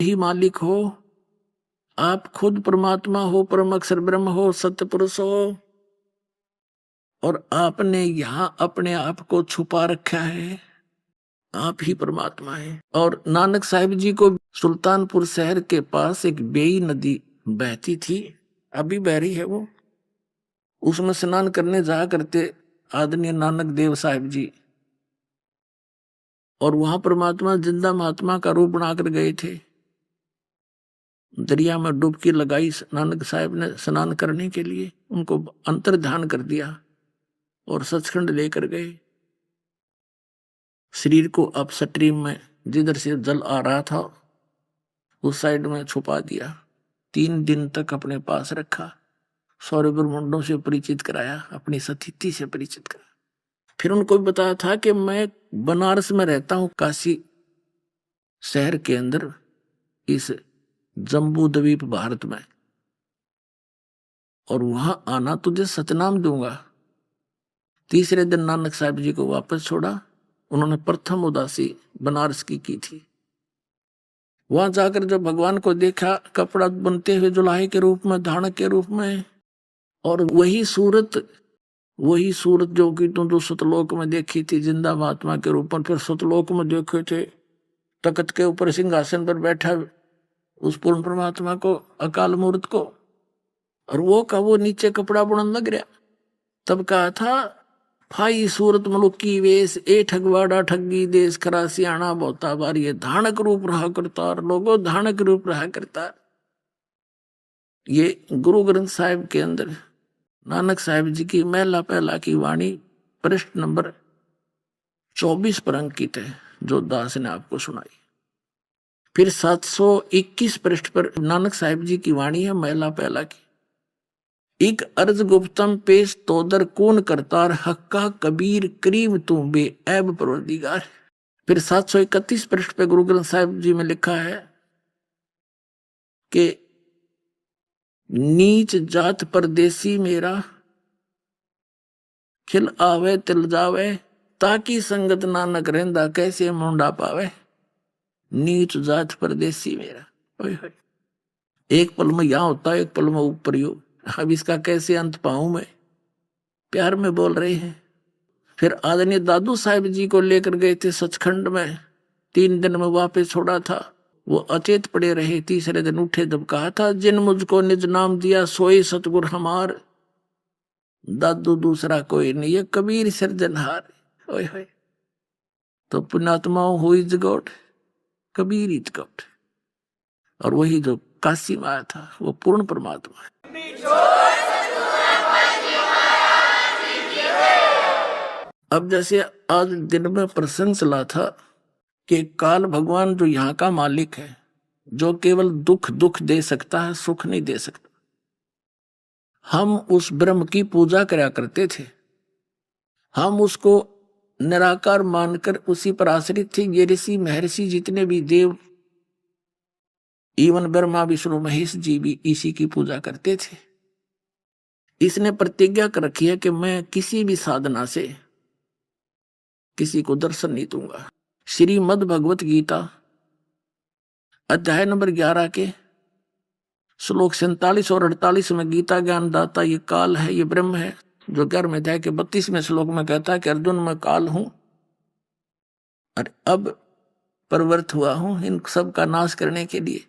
ही मालिक हो, आप खुद परमात्मा हो, परम अक्षर ब्रह्म हो, सत्य पुरुष हो, और आपने यहां अपने आप को छुपा रखा है, आप ही परमात्मा है। और नानक साहिब जी को सुल्तानपुर शहर के पास एक बेई नदी बहती थी, अभी बह रही है वो, उसमें स्नान करने जाया करते आदरणीय नानक देव साहिब जी, और वहां परमात्मा जिंदा महात्मा का रूप बनाकर गए थे। दरिया में डुबकी लगाई नानक साहिब ने स्नान करने के लिए, उनको अंतर ध्यान कर दिया और सचखंड लेकर गए। शरीर को अप स्ट्रीम में जिधर से जल आ रहा था उस साइड में छुपा दिया। 3 दिन तक अपने पास रखा, सौर्य ब्रह्मांडों से परिचित कराया, अपनी सतीति से परिचित कराया। फिर उनको बताया था कि मैं बनारस में रहता हूं, काशी शहर के अंदर, इस जम्बू द्वीप भारत में, और वहां आना तुझे सतनाम दूंगा। तीसरे दिन नानक साहब जी को वापस छोड़ा। उन्होंने प्रथम उदासी बनारस की थी। वहां जाकर जब भगवान को देखा, कपड़ा बनते हुए जुलाहे के रूप में, धानक के रूप में, और वही सूरत जो कि तुम तो सतलोक में देखी थी जिंदा महात्मा के रूप में, फिर सतलोक में देखे थे तख्त के ऊपर सिंहासन पर बैठा उस पूर्ण परमात्मा को, अकाल मूर्त को, और वो नीचे कपड़ा बुनने लग रहा। तब कहा था, फाई सूरत मलुकी वेश, ए ठगवाड़ा ठगी देश, खरा सियाणा बहुता बार, ये धानक रूप रहा करतार, लोगो धानक रूप रहा करतार। ये गुरु ग्रंथ साहिब के अंदर नानक साहिब जी की महिला पहला की वाणी पृष्ठ नंबर 24 पर अंकित है, जो दास ने आपको सुनाई। फिर 721 पृष्ठ पर नानक साहिब जी की वाणी है महिला पहला की, एक अर्ज गुप्तम पेश तोदर कौन करतार, हक्का कबीर करीम तू बे ऐब परवरदिगार। फिर 731 पृष्ठ पे गुरु ग्रंथ साहिब जी में लिखा है कि नीच जात परदेसी मेरा, खिल आवे तिल जावे, ताकि संगत नानक रहंदा, कैसे मुंडा पावे। नीच जात परदेसी मेरा, ओए होए, एक पल में यहां होता है, एक पल में ऊपर यू, अब इसका कैसे अंत पाऊं मैं, प्यार में बोल रहे हैं। फिर आदरणीय दादू साहिब जी को लेकर गए थे सचखंड में, 3 दिन में वापस छोड़ा था, वो अचेत पड़े रहे। तीसरे दिन उठे, जब कहा था, जिन मुझको निज नाम दिया सोई सतगुर हमार, दादू दूसरा कोई नहीं, ये कबीर सिरजनहार। ओए होए, तो पुण्यात्माओं who is God, Kabir is God. और वही जो काशी में आया था वो पूर्ण परमात्मा है। अब जैसे आज दिन में प्रसंग चला था कि काल भगवान जो यहाँ का मालिक है, जो केवल दुख दे सकता है, सुख नहीं दे सकता। हम उस ब्रह्म की पूजा करा करते थे, हम उसको निराकार मानकर उसी पर आश्रित थे। ये ऋषि महर्षि जितने भी देव, इवन ब्रह्मा विष्णु महेश जी भी इसी की पूजा करते थे। इसने प्रतिज्ञा कर रखी है कि मैं किसी भी साधना से किसी को दर्शन नहीं दूंगा। श्रीमद् भगवत गीता अध्याय नंबर 11 के श्लोक 47 और 48 में गीता ज्ञान दाता ये काल है, ये ब्रह्म है, जो 11वें अध्याय के 32वें श्लोक में कहता है कि अर्जुन मैं काल हूं और अब प्रवृत्त हुआ हूं इन सब का नाश करने के लिए।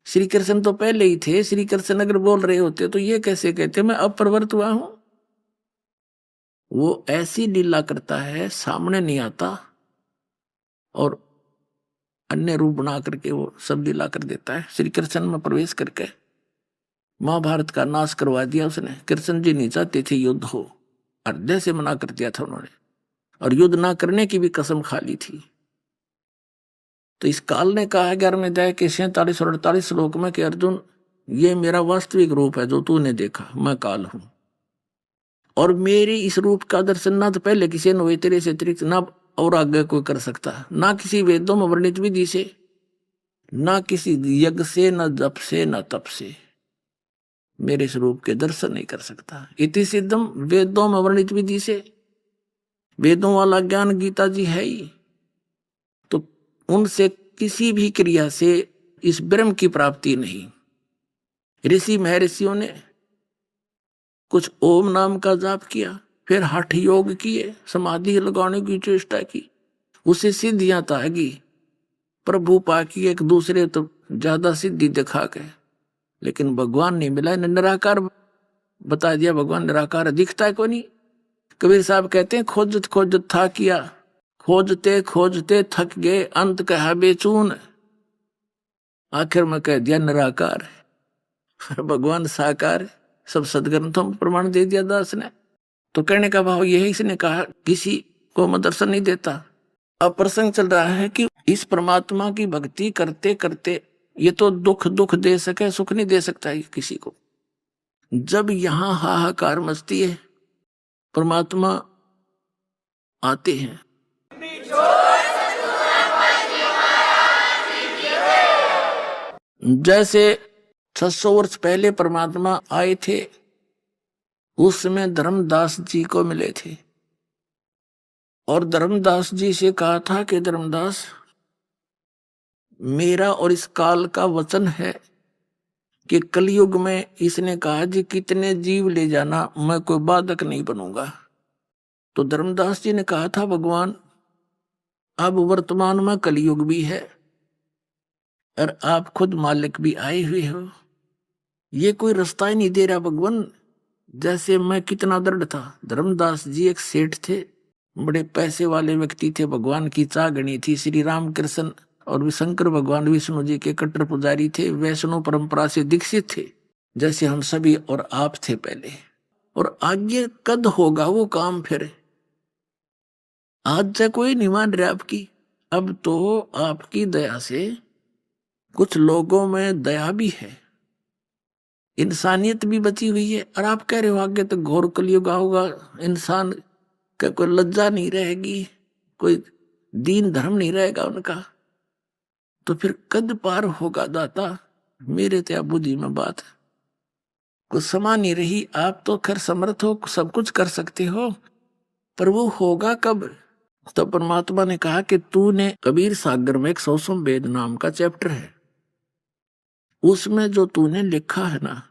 श्री कृष्ण तो पहले ही थे, श्री कृष्ण अगर बोल रहे होते तो ये कैसे कहते मैं अब प्रवृत्त हुआ हूं। वो ऐसी लीला करता है, सामने नहीं आता और अन्य रूप बना करके वो सब लीला कर देता है। श्री कृष्ण में प्रवेश करके महाभारत का नाश करवा दिया उसने। कृष्ण जी नहीं चाहते थे युद्ध हो, हृदय से मना कर दिया था उन्होंने, और युद्ध ना करने की भी कसम खा ली थी। तो इस काल ने कहा है 11वें अध्याय के 47 और 48 श्लोक में कि अर्जुन ये मेरा वास्तविक रूप है जो तूने देखा, मैं काल हूं, और मेरी इस रूप का दर्शन ना तो पहले किसी ने हुए तेरे से अतिरिक्त, ना और आगे कोई कर सकता, ना किसी वेदों में वर्णित विधि से, ना किसी यज्ञ से, ना जप से, ना तप से मेरे स्वरूप के दर्शन नहीं कर सकता। इति सिद्धम, वेदों में वर्णित विधि से, वेदों वाला ज्ञान गीता जी है ही, तो उनसे किसी भी क्रिया से इस ब्रह्म की प्राप्ति नहीं। ऋषि महर्षियों ने कुछ ओम नाम का जाप किया, फिर हठ योग किए, समाधि लगाने की चेष्टा की, उसे सिद्धियां तागी, प्रभु पाकी एक दूसरे तो ज्यादा सिद्धि दिखा गए, लेकिन भगवान नहीं मिला। निराकार बता दिया, भगवान निराकार दिखता है को नहीं। कबीर साहब कहते हैं खोजत खोजत था किया, खोजते खोजते थक गए, अंत कहा बेचून, आखिर में कह दिया निराकार है। भगवान साकार है, सब सदग्रंथों में प्रमाण दे दिया दास ने। तो कहने का भाव यही, इसने कहा किसी को मैं दर्शन नहीं देता। अब प्रसंग चल रहा है कि इस परमात्मा की भक्ति करते करते ये तो दुख दुख दे सके, सुख नहीं दे सकता है किसी को। जब यहां हाहाकार मचती है, परमात्मा आते हैं। जैसे 600 वर्ष पहले परमात्मा आए थे, उस समय धर्मदास जी को मिले थे और धर्मदास जी से कहा था कि धर्मदास, मेरा और इस काल का वचन है कि कलयुग में इसने कहा जी कितने जीव ले जाना, मैं कोई बाधक नहीं बनूंगा। तो धर्मदास जी ने कहा था भगवान, अब वर्तमान में कलयुग भी है और आप खुद मालिक भी आए हुए हो, ये कोई रास्ता ही नहीं दे रहा भगवान। जैसे मैं कितना दृढ़ था। धर्मदास जी एक सेठ थे, बड़े पैसे वाले व्यक्ति थे, भगवान की चागणी थी। श्री राम कृष्ण और शंकर भगवान विष्णु जी के कट्टर पुजारी थे, वैष्णव परंपरा से दीक्षित थे, जैसे हम सभी और आप थे पहले। और आगे कद होगा वो काम फिर, आज से कोई नहीं मान रहा आपकी। अब तो आपकी दया से कुछ लोगों में दया भी है, इंसानियत भी बची हुई है, और आप कह रहे हो आगे तो घोर कलयुग होगा, इंसान का कोई लज्जा नहीं रहेगी, कोई दीन धर्म नहीं रहेगा उनका, तो फिर कद पार होगा दाता। मेरे त्या बुद्धि में बात कुछ समा नहीं रही। आप तो खैर समर्थ हो, सब कुछ कर सकते हो, पर वो होगा कब? तो परमात्मा ने कहा कि तूने कबीर सागर में एक 100 वेद नाम का चैप्टर है, उसमें जो तूने लिखा है ना,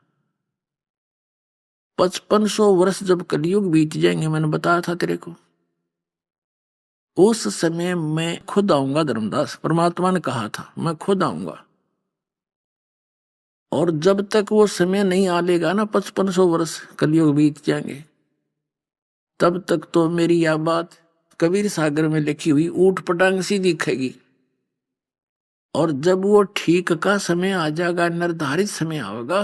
5500 वर्ष जब कलयुग बीत जाएंगे, मैंने बताया था तेरे को, उस समय मैं खुद आऊंगा धर्मदास। परमात्मा ने कहा था मैं खुद आऊंगा, और जब तक वो समय नहीं आ लेगा ना, 5500 वर्ष कलयुग बीत जाएंगे, तब तक तो मेरी यह बात कबीर सागर में लिखी हुई ऊट पटांग सी दिखेगी। और जब वो ठीक का समय आ जाएगा, निर्धारित समय आएगा,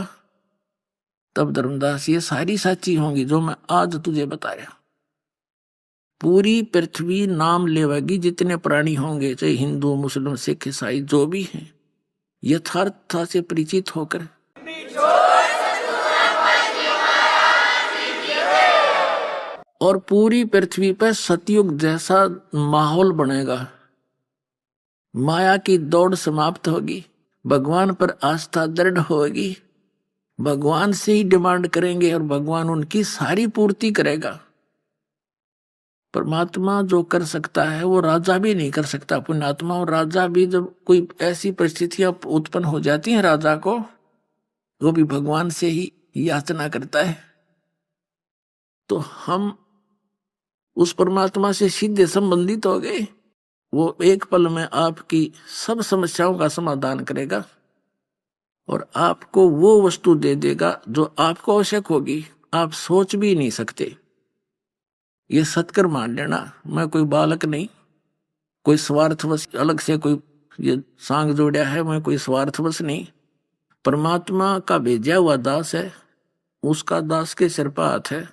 तब धर्मदास ये सारी सच्ची होंगी जो मैं आज तुझे बता रहा। पूरी पृथ्वी नाम लेवेगी, जितने प्राणी होंगे, चाहे हिंदू मुस्लिम सिख ईसाई जो भी हैं, यथार्थता से परिचित होकर और पूरी पृथ्वी पर सतयुग जैसा माहौल बनेगा। माया की दौड़ समाप्त होगी, भगवान पर आस्था दृढ़ होगी, भगवान से ही डिमांड करेंगे और भगवान उनकी सारी पूर्ति करेगा। परमात्मा जो कर सकता है वो राजा भी नहीं कर सकता। पुण्यात्मा और राजा भी, जब कोई ऐसी परिस्थितियां उत्पन्न हो जाती हैं राजा को, वो भी भगवान से ही याचना करता है। तो हम उस परमात्मा से सीधे संबंधित हो गए, वो एक पल में आपकी सब समस्याओं का समाधान करेगा और आपको वो वस्तु दे देगा जो आपको आवश्यक होगी, आप सोच भी नहीं सकते। ये सत्कर मान लेना, मैं कोई बालक नहीं, कोई स्वार्थवश अलग से कोई ये सांग जोड़ा है, मैं कोई स्वार्थवश नहीं, परमात्मा का भेजा हुआ दास है, उसका दास के सिर पर हाथ है,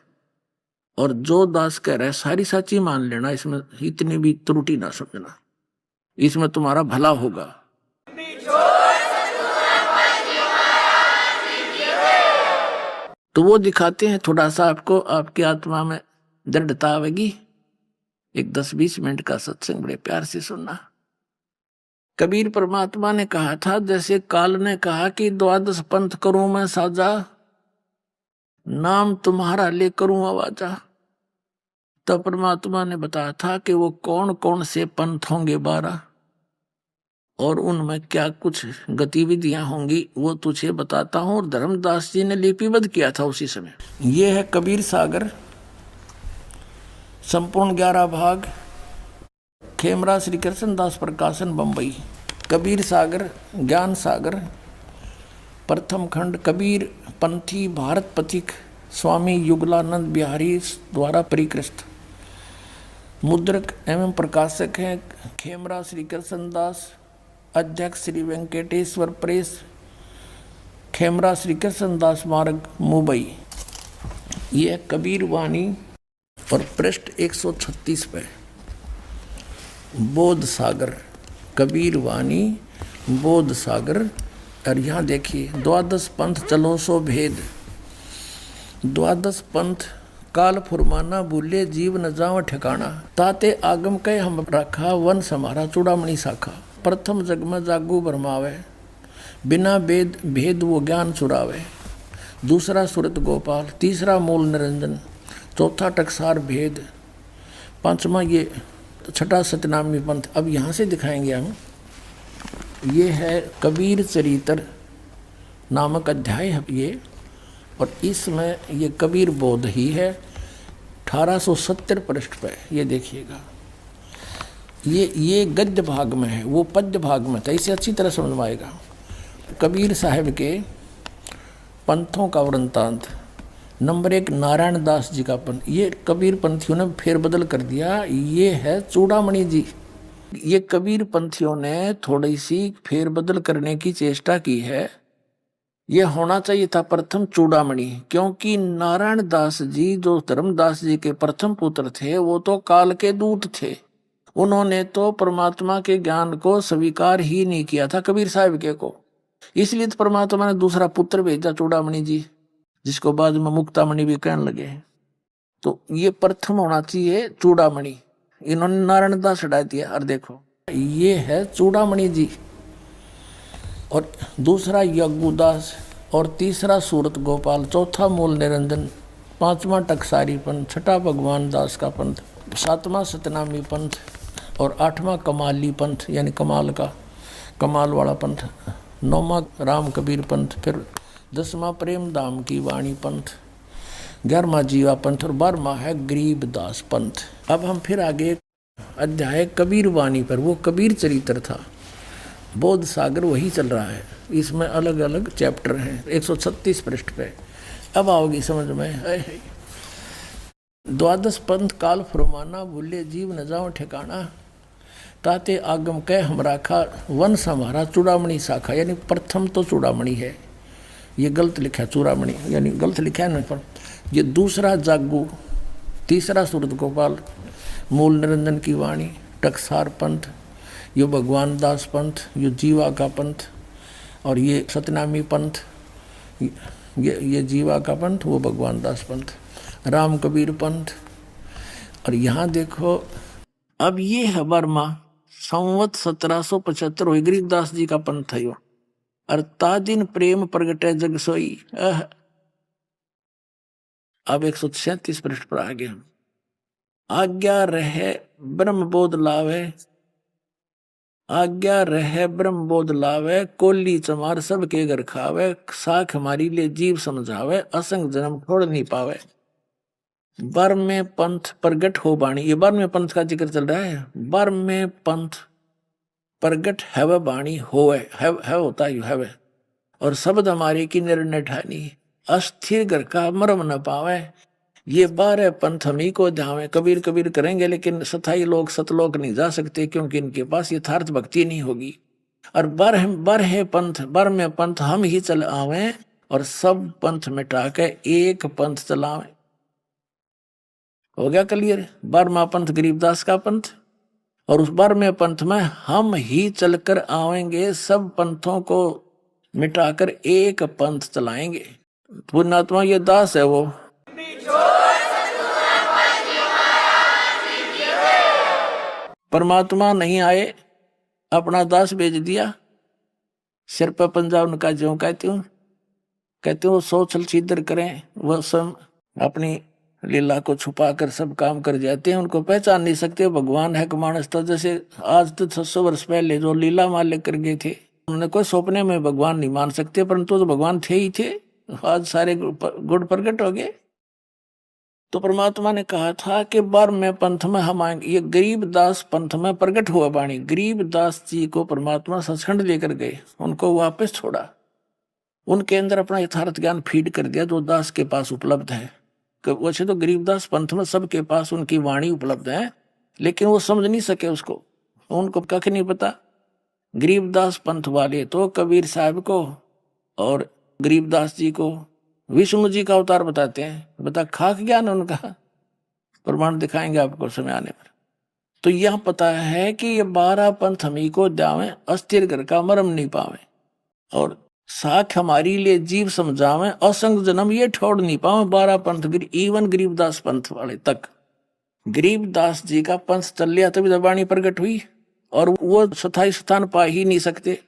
और जो दास कह रहा है सारी सच्ची मान लेना, इसमें इतनी भी त्रुटि ना समझना, इसमें तुम्हारा भला होगा। तो वो दिखाते हैं, थोड़ा सा आपको आपकी आत्मा में दृढ़ता आवेगी। एक 10-20 मिनट का सत्संग बड़े प्यार से सुनना। कबीर परमात्मा ने कहा था, जैसे काल ने कहा कि 12 पंथ करूं मैं साजा, नाम तुम्हारा ले करूं आवाजा, तब परमात्मा ने बताया था कि वो कौन कौन से पंथ होंगे 12, और उनमें क्या कुछ गतिविधियां होंगी वो तुझे बताता हूं। और धर्मदास जी ने लिपिबद्ध किया था उसी समय। ये है कबीर सागर, संपूर्ण 11 भाग, खेमरा श्री कृष्णदास प्रकाशन बंबई। कबीर सागर, ज्ञान सागर, प्रथम खंड, कबीर पंथी भारत पथिक, स्वामी युगलानंद बिहारी द्वारा परिकृत। मुद्रक एवं प्रकाशक हैं खेमरा श्री कृष्णदास, अध्यक्ष श्री वेंकटेश्वर प्रेस, खेमरा श्री कृष्णदास मार्ग, मुंबई। यह कबीर वाणी और पृष्ठ 136 पे। बोध सागर, कबीर वाणी, बोध सागर। और यहाँ देखिए, द्वादश पंथ चलो सो भेद। द्वादश पंथ काल फुरमाना, भूले जीव न जाव ठिकाना। ताते आगम कह हम रखा, वन समारा चूड़ामणि शाखा। प्रथम जग में जागू भरमावे, बिना भेद भेद वो ज्ञान चुरावे। दूसरा सुरत गोपाल, तीसरा मूल निरंजन, चौथा टकसार भेद, पांचवा ये छठा सतनामी पंथ। अब यहाँ से दिखाएंगे हम। ये है कबीर चरित्र नामक अध्याय है ये, और इसमें ये कबीर बोध ही है। 1870 पृष्ठ पे ये देखिएगा। ये गद्य भाग में है, वो पद्य भाग में था। इसे अच्छी तरह समझ में आएगा। कबीर साहब के पंथों का वृंतांत। नंबर 1, नारायण दास जी का पंथ। ये कबीर पंथियों ने फेरबदल कर दिया। ये है चूड़ामणि जी। ये कबीर पंथियों ने थोड़ी सी फेरबदल करने की चेष्टा की है। ये होना चाहिए था प्रथम चूड़ामणि, क्योंकि नारायण दास जी जो धर्मदास जी के प्रथम पुत्र थे वो तो काल के दूत थे। उन्होंने तो परमात्मा के ज्ञान को स्वीकार ही नहीं किया था कबीर साहब के को। इसलिए तो परमात्मा ने दूसरा पुत्र भेजा चूड़ामणि जी, जिसको बाद में मुक्तामणि भी कहने लगे। तो ये प्रथम होना चाहिए चूड़ामणि। इन्होंने नारायण दास हटा दिया। और देखो, ये है चूड़ामणि जी, और दूसरा यज्ञदास, और तीसरा सूरत गोपाल, चौथा मूल निरंजन, पांचवा टकसारी पंथ, छठा भगवान दास का पंथ, सातवां सतनामी पंथ, और आठवां कमाली पंथ यानी कमाल वाला पंथ, नौवां राम कबीर पंथ, फिर 10वां प्रेम धाम की वाणी पंथ, 11वां जीवा पंथ, और 12वां है गरीब दास पंथ। अब हम फिर आगे अध्याय कबीर वाणी पर। वो कबीर चरित्र था। बोध सागर वही चल रहा है। इसमें अलग अलग चैप्टर हैं 136 पृष्ठ पे। अब आओगी समझ में। द्वादश पंथ काल फरमाना, भूले जीव न जाओ ठिकाना। ताते आगम कह हम राखा, वंश हमारा चूड़ामणि शाखा। यानी प्रथम तो चूड़ामणि है, ये गलत लिखा है चूड़ामणि, यानी गलत लिखा है ना। पर ये दूसरा जागू, तीसरा सूरत गोपाल, मूल निरंजन की वाणी, टकसार पंथ, यो भगवान दास पंथ, यो जीवा का पंथ, और ये सतनामी पंथ, ये जीवा का पंथ, वो भगवान दास पंथ, राम कबीर पंथ। और यहाँ देखो, अब ये है बर्मा, संवत 1775 गरीबदास जी का पंथ है यो। और तादिन प्रेम प्रगटे जग सोई। अब 137 पृष्ठ पर आ गए। आज्ञा रहे ब्रह्म बोध लावे, आज्ञा रहे ब्रह्म बोध लावे, कोली चमार सबके घर खावे, साख हमारी ले जीव समझावे, असंग जन्म छोड़ नहीं पावे। बर्म में पंथ प्रगट हो बाणी। ये बर्म में पंथ का जिक्र चल रहा है। बर्म में पंथ प्रगट है बाणी होवे, है होता यू है। और शब्द हमारे की निर्णय ठानी, अस्थिर घर का मरम न पावे। ये 12 पंथ हम ही को ध्यावे। कबीर कबीर करेंगे, लेकिन सथाई लोग सतलोक नहीं जा सकते, क्योंकि इनके पास यथार्थ भक्ति नहीं होगी। और बर में पंथ हम ही चल आवे, और सब पंथ मिटा के एक पंथ चलावे। हो गया क्लियर। 12वां पंथ गरीबदास का पंथ, और उस 12वें पंथ में हम ही चलकर आवेंगे, सब पंथों को मिटाकर एक पंथ चलाएंगे। पुण्यात्मा ये दास है वो। परमात्मा नहीं आए, अपना दास भेज दिया। सिर पर पंजाब उनका जो कहते हूँ 100 छल छिद्र करें, वह स्वयं अपनी लीला को छुपा कर सब काम कर जाते हैं, उनको पहचान नहीं सकते भगवान है कि मानस। तो जैसे आज तो 600 वर्ष पहले जो लीला मालिक कर गए थे, उन्होंने कोई सपने में भगवान नहीं मान सकते, परंतु तो भगवान थे ही थे। आज सारे गुण प्रकट हो गए। तो परमात्मा ने कहा था कि बार में पंथ में हम आएंगे। ये गरीबदास पंथ में प्रकट हुआ वाणी। गरीबदास जी को परमात्मा सचखंड लेकर गए, उनको वापस छोड़ा, उनके अंदर अपना यथार्थ ज्ञान फीड कर दिया जो दास के पास उपलब्ध है। वैसे तो गरीबदास पंथ में सबके पास उनकी वाणी उपलब्ध है, लेकिन वो समझ नहीं सके उसको, उनको कख नहीं पता। गरीबदास पंथ वाले तो कबीर साहब को और गरीबदास जी को विष्णु जी का अवतार बताते हैं। बता खाक ज्ञान उनका, प्रमाण दिखाएंगे आपको समय आने पर। तो यह पता है कि ये 12 पंथ हमी को द्यावे, अस्थिर घर का मरम नहीं पावे, और साख हमारी लिए जीव समझावे, असंग जन्म ये छोड़ नहीं पावे। 12 पंथ इवन गरीबदास पंथ वाले तक। गरीबदास जी का पंथ चल लिया तभी वाणी प्रकट हुई, और वो स्थायी स्थान पा ही नहीं सकते।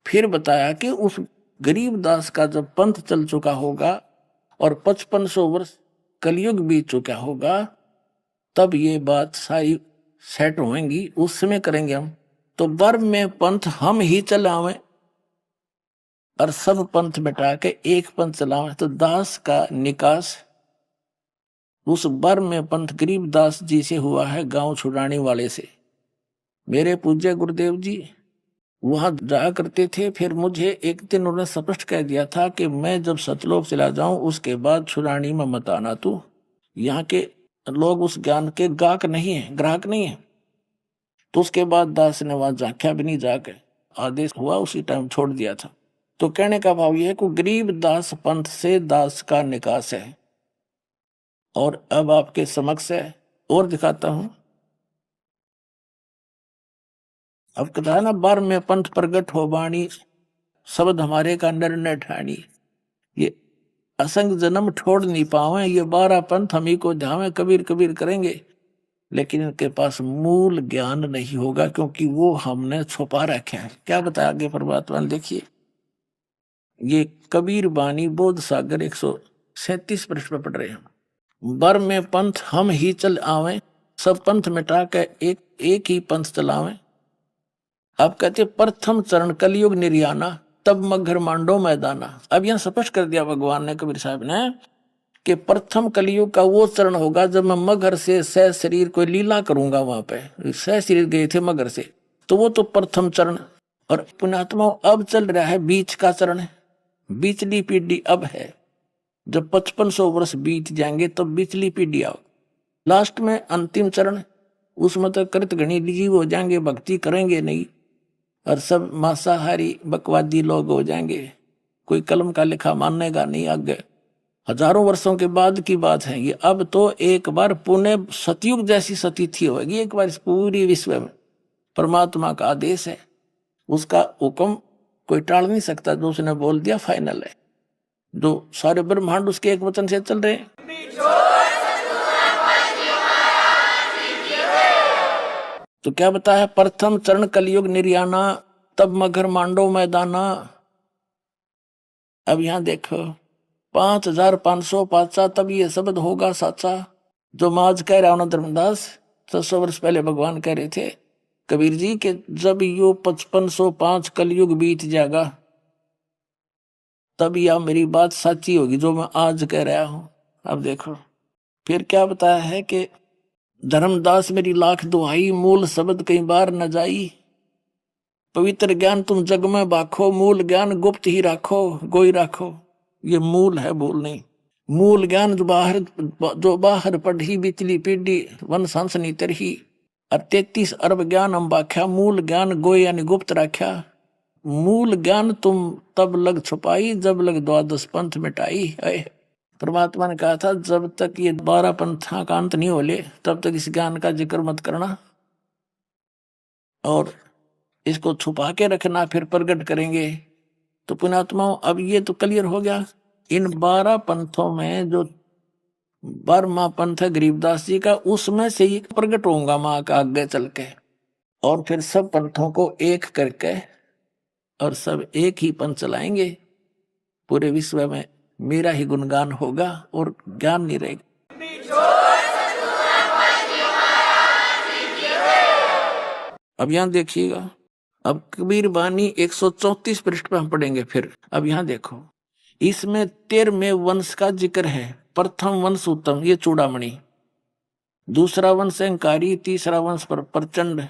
फिर बताया कि उस गरीबदास का जब पंथ चल चुका होगा और 5500 वर्ष कलयुग बीत चुका होगा, तब ये बात सारी सेट होंगी, उस समय करेंगे हम। तो बर में पंथ हम ही चलावें और सब पंथ मिटा के एक पंथ चलावें, तो दास का निकास उस बर में पंथ गरीबदास जी से हुआ है, गांव छुड़ाने वाले से। मेरे पूज्य गुरुदेव जी वहां जाया करते थे। फिर मुझे एक दिन उन्होंने स्पष्ट कह दिया था कि मैं जब सतलोक चला जाऊं उसके बाद छुड़ानी में मत आना तू। यहाँ के लोग उस ज्ञान के गाहक नहीं है, ग्राहक नहीं है। तो उसके बाद दास ने वहां झांक्या भी नहीं, जाके आदेश हुआ उसी टाइम छोड़ दिया था। तो कहने का भाव यह है कि गरीब दास पंथ से दास का निकास है। और अब आपके समक्ष है और दिखाता हूं। अब कथा है ना, बार में पंथ प्रगट हो बाणी, शब्द हमारे का निर्णय ठानी। ये असंग जन्म छोड़ नहीं पावे, ये 12 पंथ हम ही को ध्यावे, कबीर कबीर करेंगे, लेकिन इनके पास मूल ज्ञान नहीं होगा, क्योंकि वो हमने छुपा रखे हैं। क्या बताया आगे परमात्मा ने, देखिए ये कबीर बानी बोध सागर 137 पृष्ठ पर पढ़ रहे हैं। बर में पंथ हम ही चल आवे, सब पंथ मिटा के एक ही पंथ चलावे। अब कहते प्रथम चरण कलयुग निर्याना, तब मगर मांडो मैदाना। अब यहां स्पष्ट कर दिया भगवान ने, कबीर साहब ने, कि प्रथम कलयुग का वो चरण होगा जब मैं मगर से सह शरीर को लीला करूंगा। वहां पे सह शरीर गए थे मगर से, तो वो तो प्रथम चरण। और पुण्यात्मा अब चल रहा है बीच का चरण है, बीचली पीढ़ी अब है। जब 5500 वर्ष बीत जाएंगे तब बीचली पीढ़ी आओ। लास्ट में अंतिम चरण, उसमें तो कृत गणी जीव हो जाएंगे, भक्ति करेंगे नहीं, और सब मांसाहारी बकवादी लोग हो जाएंगे। कोई कलम का लिखा मानेगा नहीं। आगे हजारों वर्षों के बाद की बात है ये। अब तो एक बार पुणे सतयुग जैसी सतीथि होगी एक बार इस पूरी विश्व में। परमात्मा का आदेश है, उसका हुक्म कोई टाल नहीं सकता। जो उसने बोल दिया फाइनल है। जो सारे ब्रह्मांड उसके एक वचन से चल रहे हैं। तो क्या बताया, प्रथम चरण कलयुग निर्याना, तब मगर मांडो मैदाना। अब यहां देखो 5500 पाचा, तब ये शब्द होगा साचा। जो माज कह रहा हूं धर्मदास, 600 वर्ष पहले भगवान कह रहे थे कबीर जी के जब यो 5505 कलयुग बीत जाएगा, तब यह मेरी बात सच्ची होगी जो मैं आज कह रहा हूं। अब देखो फिर क्या बताया है कि धर्मदास मेरी लाख दुहाई, मूल शब्द कई बार न जाई। पवित्र ज्ञान तुम जग में बाखो, मूल ज्ञान गुप्त ही राखो, गोई राखो। ये मूल है, भूल नहीं। मूल ज्ञान जो बाहर पढ़ी बिचली पीढ़ी, वन सांसनी तरही। और 33 अरब ज्ञान हम बाख्या, मूल ज्ञान गोई यानी गुप्त राख्या। मूल ज्ञान तुम तब लग छुपाई, जब लग द्वादश पंथ मिटाई है। परमात्मा ने कहा था जब तक ये 12 पंथा का अंत नहीं हो ले, तब तक इस ज्ञान का जिक्र मत करना, और इसको छुपा के रखना, फिर प्रकट करेंगे। तो पुण्यात्माओं अब ये तो क्लियर हो गया। इन 12 पंथों में जो 12वां पंथ है गरीबदास जी का, उसमें से ही प्रकट होऊंगा मां का आगे चल के। और फिर सब पंथों को एक करके और सब एक ही पंथ चलाएंगे। पूरे विश्व में मेरा ही गुणगान होगा और ज्ञान नहीं रहेगा। अब यहां देखिएगा, अब कबीर बानी 134 पृष्ठ पे हम पढ़ेंगे फिर। अब यहां देखो, इसमें 13वें वंश का जिक्र है। प्रथम वंश उत्तम, ये चूड़ामणि। दूसरा वंश अंकारी, तीसरा वंश पर प्रचंड,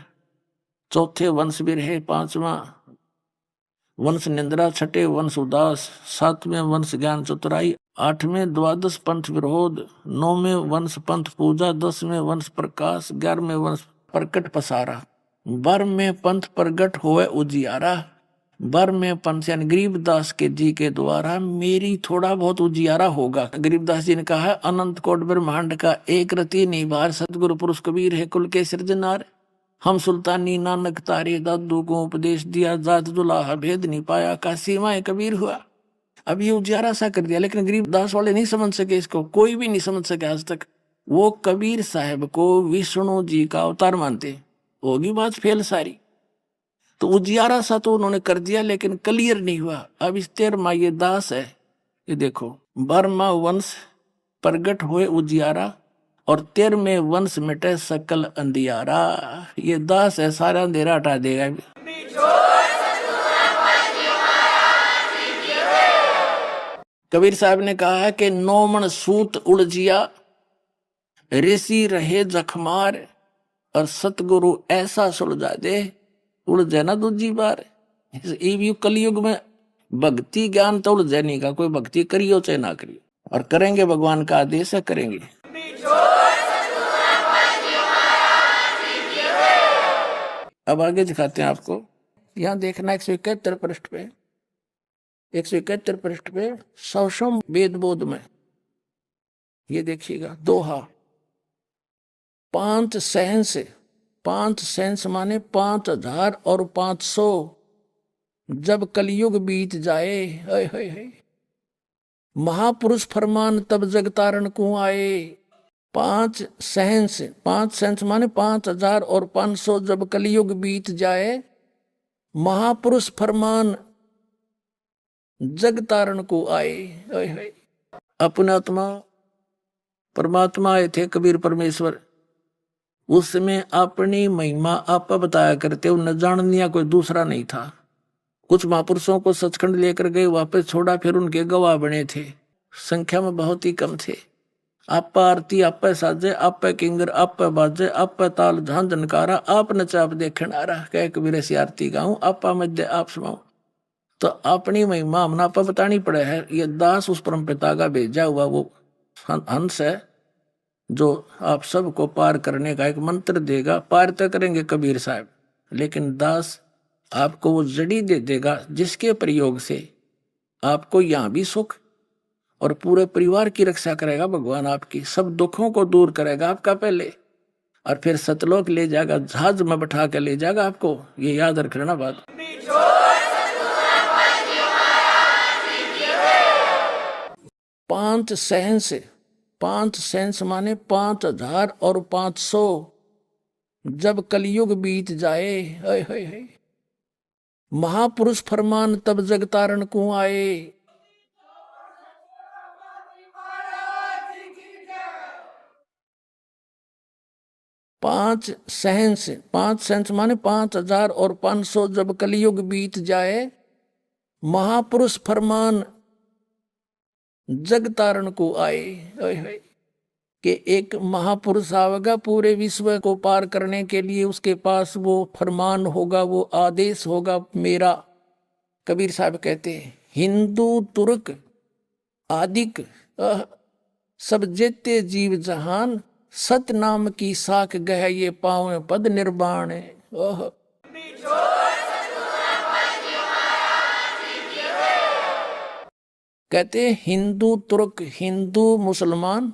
चौथे वंश बिरहे, पांचवा वंश निंद्रा, छठे वंश उदास, सातवें वंश ज्ञान चतुराई, आठवें द्वादश पंथ विरोध, नौवें वंश पंथ पूजा, 10वें वंश प्रकाश, 11वें वंश प्रकट पसारा, 12वें पंथ प्रगट होए उजियारा। 12वें पंथ यानी गरीबदास के जी के द्वारा मेरी थोड़ा बहुत उजियारा होगा। गरीबदास जी ने कहा है, अनंत कोट ब्रह्मांड का एक रति निभार, सतगुरु पुरुष कबीर है कुल के सृजनार। हम सुल्तानी नानक तारे, दादू को उपदेश दिया, जात दुलाहा भेद नहीं पाया, का सीमाएं कबीर हुआ। अब ये उजियारा सा कर दिया, लेकिन गरीबदास वाले नहीं समझ सके इसको, कोई भी नहीं समझ सके आज तक। वो कबीर साहब को विष्णु जी का अवतार मानते, होगी बात फेल सारी। तो उजियारा सा तो उन्होंने कर दिया, लेकिन क्लियर नहीं हुआ। अब इस 13वां ये दास है, ये देखो, 12वां वंश प्रगट हुए उजियारा, और 13वें वंश मिटे सकल अंधियारा। ये दास है, सारा अंधेरा हटा देगा। कबीर साहब ने कहा है कि 9 मन सूत उलझिया, ऋषि रहे जखमार, और सतगुरु ऐसा सुलझा दे, उलझे ना दूजी बार। कलयुग में भक्ति ज्ञान तो उलझे नहीं का, कोई भक्ति करियो चाहे ना करियो, और करेंगे भगवान का आदेश है, करेंगे। अब आगे दिखाते हैं आपको, यहां देखना 171 पृष्ठ पे, 171 पृष्ठ पे सौषम वेद बोध में ये देखिएगा, दोहा। 5 सहंस, 5 सहंस माने 5000 और 500, जब कलयुग बीत जाए, हाय हाय हाय, महापुरुष फरमान तब जगतारण को आए। 5 सहंस, 5 सहंस माने 5000 और 500, जब कलयुग बीत जाए, महापुरुष फरमान जगतारण को आए। हाय हाय, अपने आत्मा परमात्मा आए थे कबीर परमेश्वर, उसमें अपनी महिमा आप बताया करते, उन्हें जाननिया कोई दूसरा नहीं था। कुछ महापुरुषों को सचखंड लेकर गए, वापस छोड़ा, फिर उनके गवाह बने थे, संख्या में बहुत ही कम थे। आप आरती आप साजे, आप किंगर आप बाजे, आप ताल झांझनकारा, आप नचाप देखन आ रहा, कह कबीर ऐसी आरती गाऊं, आप मध्य आप सुनाऊं। तो अपनी महिमा हमने आप बतानी पड़े है। ये दास उस परम पिता का भेजा हुआ वो हंस है, जो आप सबको पार करने का एक मंत्र देगा। पार तो करेंगे कबीर साहब, लेकिन दास आपको वो जड़ी दे देगा, जिसके प्रयोग से आपको यहाँ भी सुख और पूरे परिवार की रक्षा करेगा। भगवान आपकी सब दुखों को दूर करेगा आपका पहले, और फिर सतलोक ले जाएगा, जहाज में बैठा कर ले जाएगा आपको। ये याद रखना बात। 5 सहंस, 5 सहंस माने 5000 और 500, जब कलयुग बीत जाए, हाय हाय हाय, महापुरुष फरमान तब जगतारण को आए। 5 सहंस, 5 सहंस माने 5000 और 500, जब कलयुग बीत जाए, महापुरुष फरमान जगतारण को आए। कि एक महापुरुष आवेगा पूरे विश्व को पार करने के लिए, उसके पास वो फरमान होगा, वो आदेश होगा मेरा। कबीर साहब कहते हैं, हिंदू तुर्क आदिक सब जेते जीव जहान, सत नाम की साख गह ये पावे पद निर्वाण। कहते हिंदू तुर्क, हिंदू मुसलमान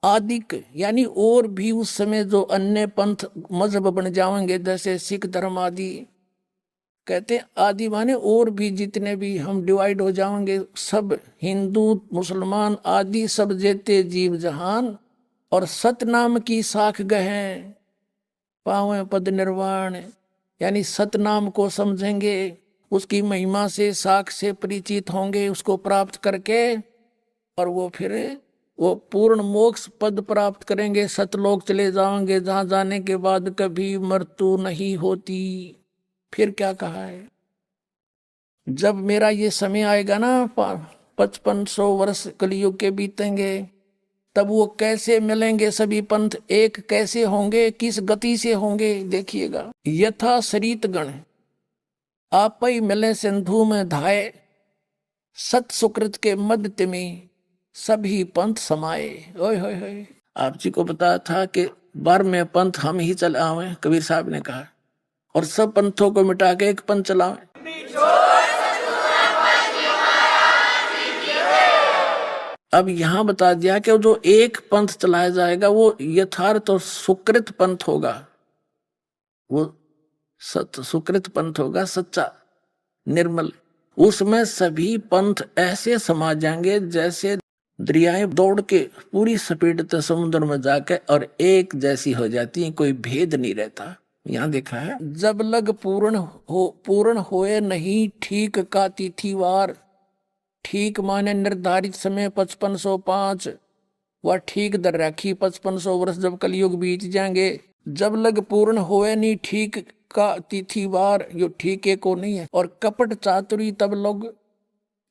आदिक यानी और भी उस समय जो अन्य पंथ मजहब बन जाएंगे, जैसे सिख धर्म आदि। कहते आदि माने और भी जितने भी हम डिवाइड हो जाएंगे, सब हिंदू मुसलमान आदि सब जेते जीव जहान, और सतनाम की साख गहें पावे पद निर्वाण। यानी सतनाम को समझेंगे, उसकी महिमा से साख से परिचित होंगे, उसको प्राप्त करके, और वो फिर वो पूर्ण मोक्ष पद प्राप्त करेंगे, सतलोक चले जाएंगे, जहां जाने के बाद कभी मृत्यु नहीं होती। फिर क्या कहा है, जब मेरा ये समय आएगा ना, 5500 वर्ष कलयुग के बीतेंगे, तब वो कैसे मिलेंगे सभी पंथ, एक कैसे होंगे, किस गति से होंगे, देखिएगा। यथा सरित गण आप ही मिले सिंधु में धाये, सत सुकृत के मध्य में सभी पंथ समाये। ओए होए होए, आप जी को बताया था कि 12वें पंथ हम ही चलावे, कबीर साहब ने कहा, और सब पंथों को मिटा के एक पंथ चलावे। अब यहां बता दिया कि जो एक पंथ चलाया जाएगा वो यथार्थ और सुकृत पंथ होगा, वो सत्य सुकृत पंथ होगा, सच्चा निर्मल। उसमें सभी पंथ ऐसे समा जाएंगे जैसे दरियाएं दौड़ के पूरी स्पीड से समुद्र में जाके और एक जैसी हो जाती है, कोई भेद नहीं रहता। यहाँ देखा है, जब लग पूर्ण होए नहीं ठीक का तिथिवार, ठीक माने निर्धारित समय 5505, वह ठीक दर राखी 5500 वर्ष जब कलयुग बीत जाएंगे। जब लग पूर्ण होए नहीं ठीक का तिथिवार, यो ठीके को नहीं है, और कपट चातुरी तब लोग,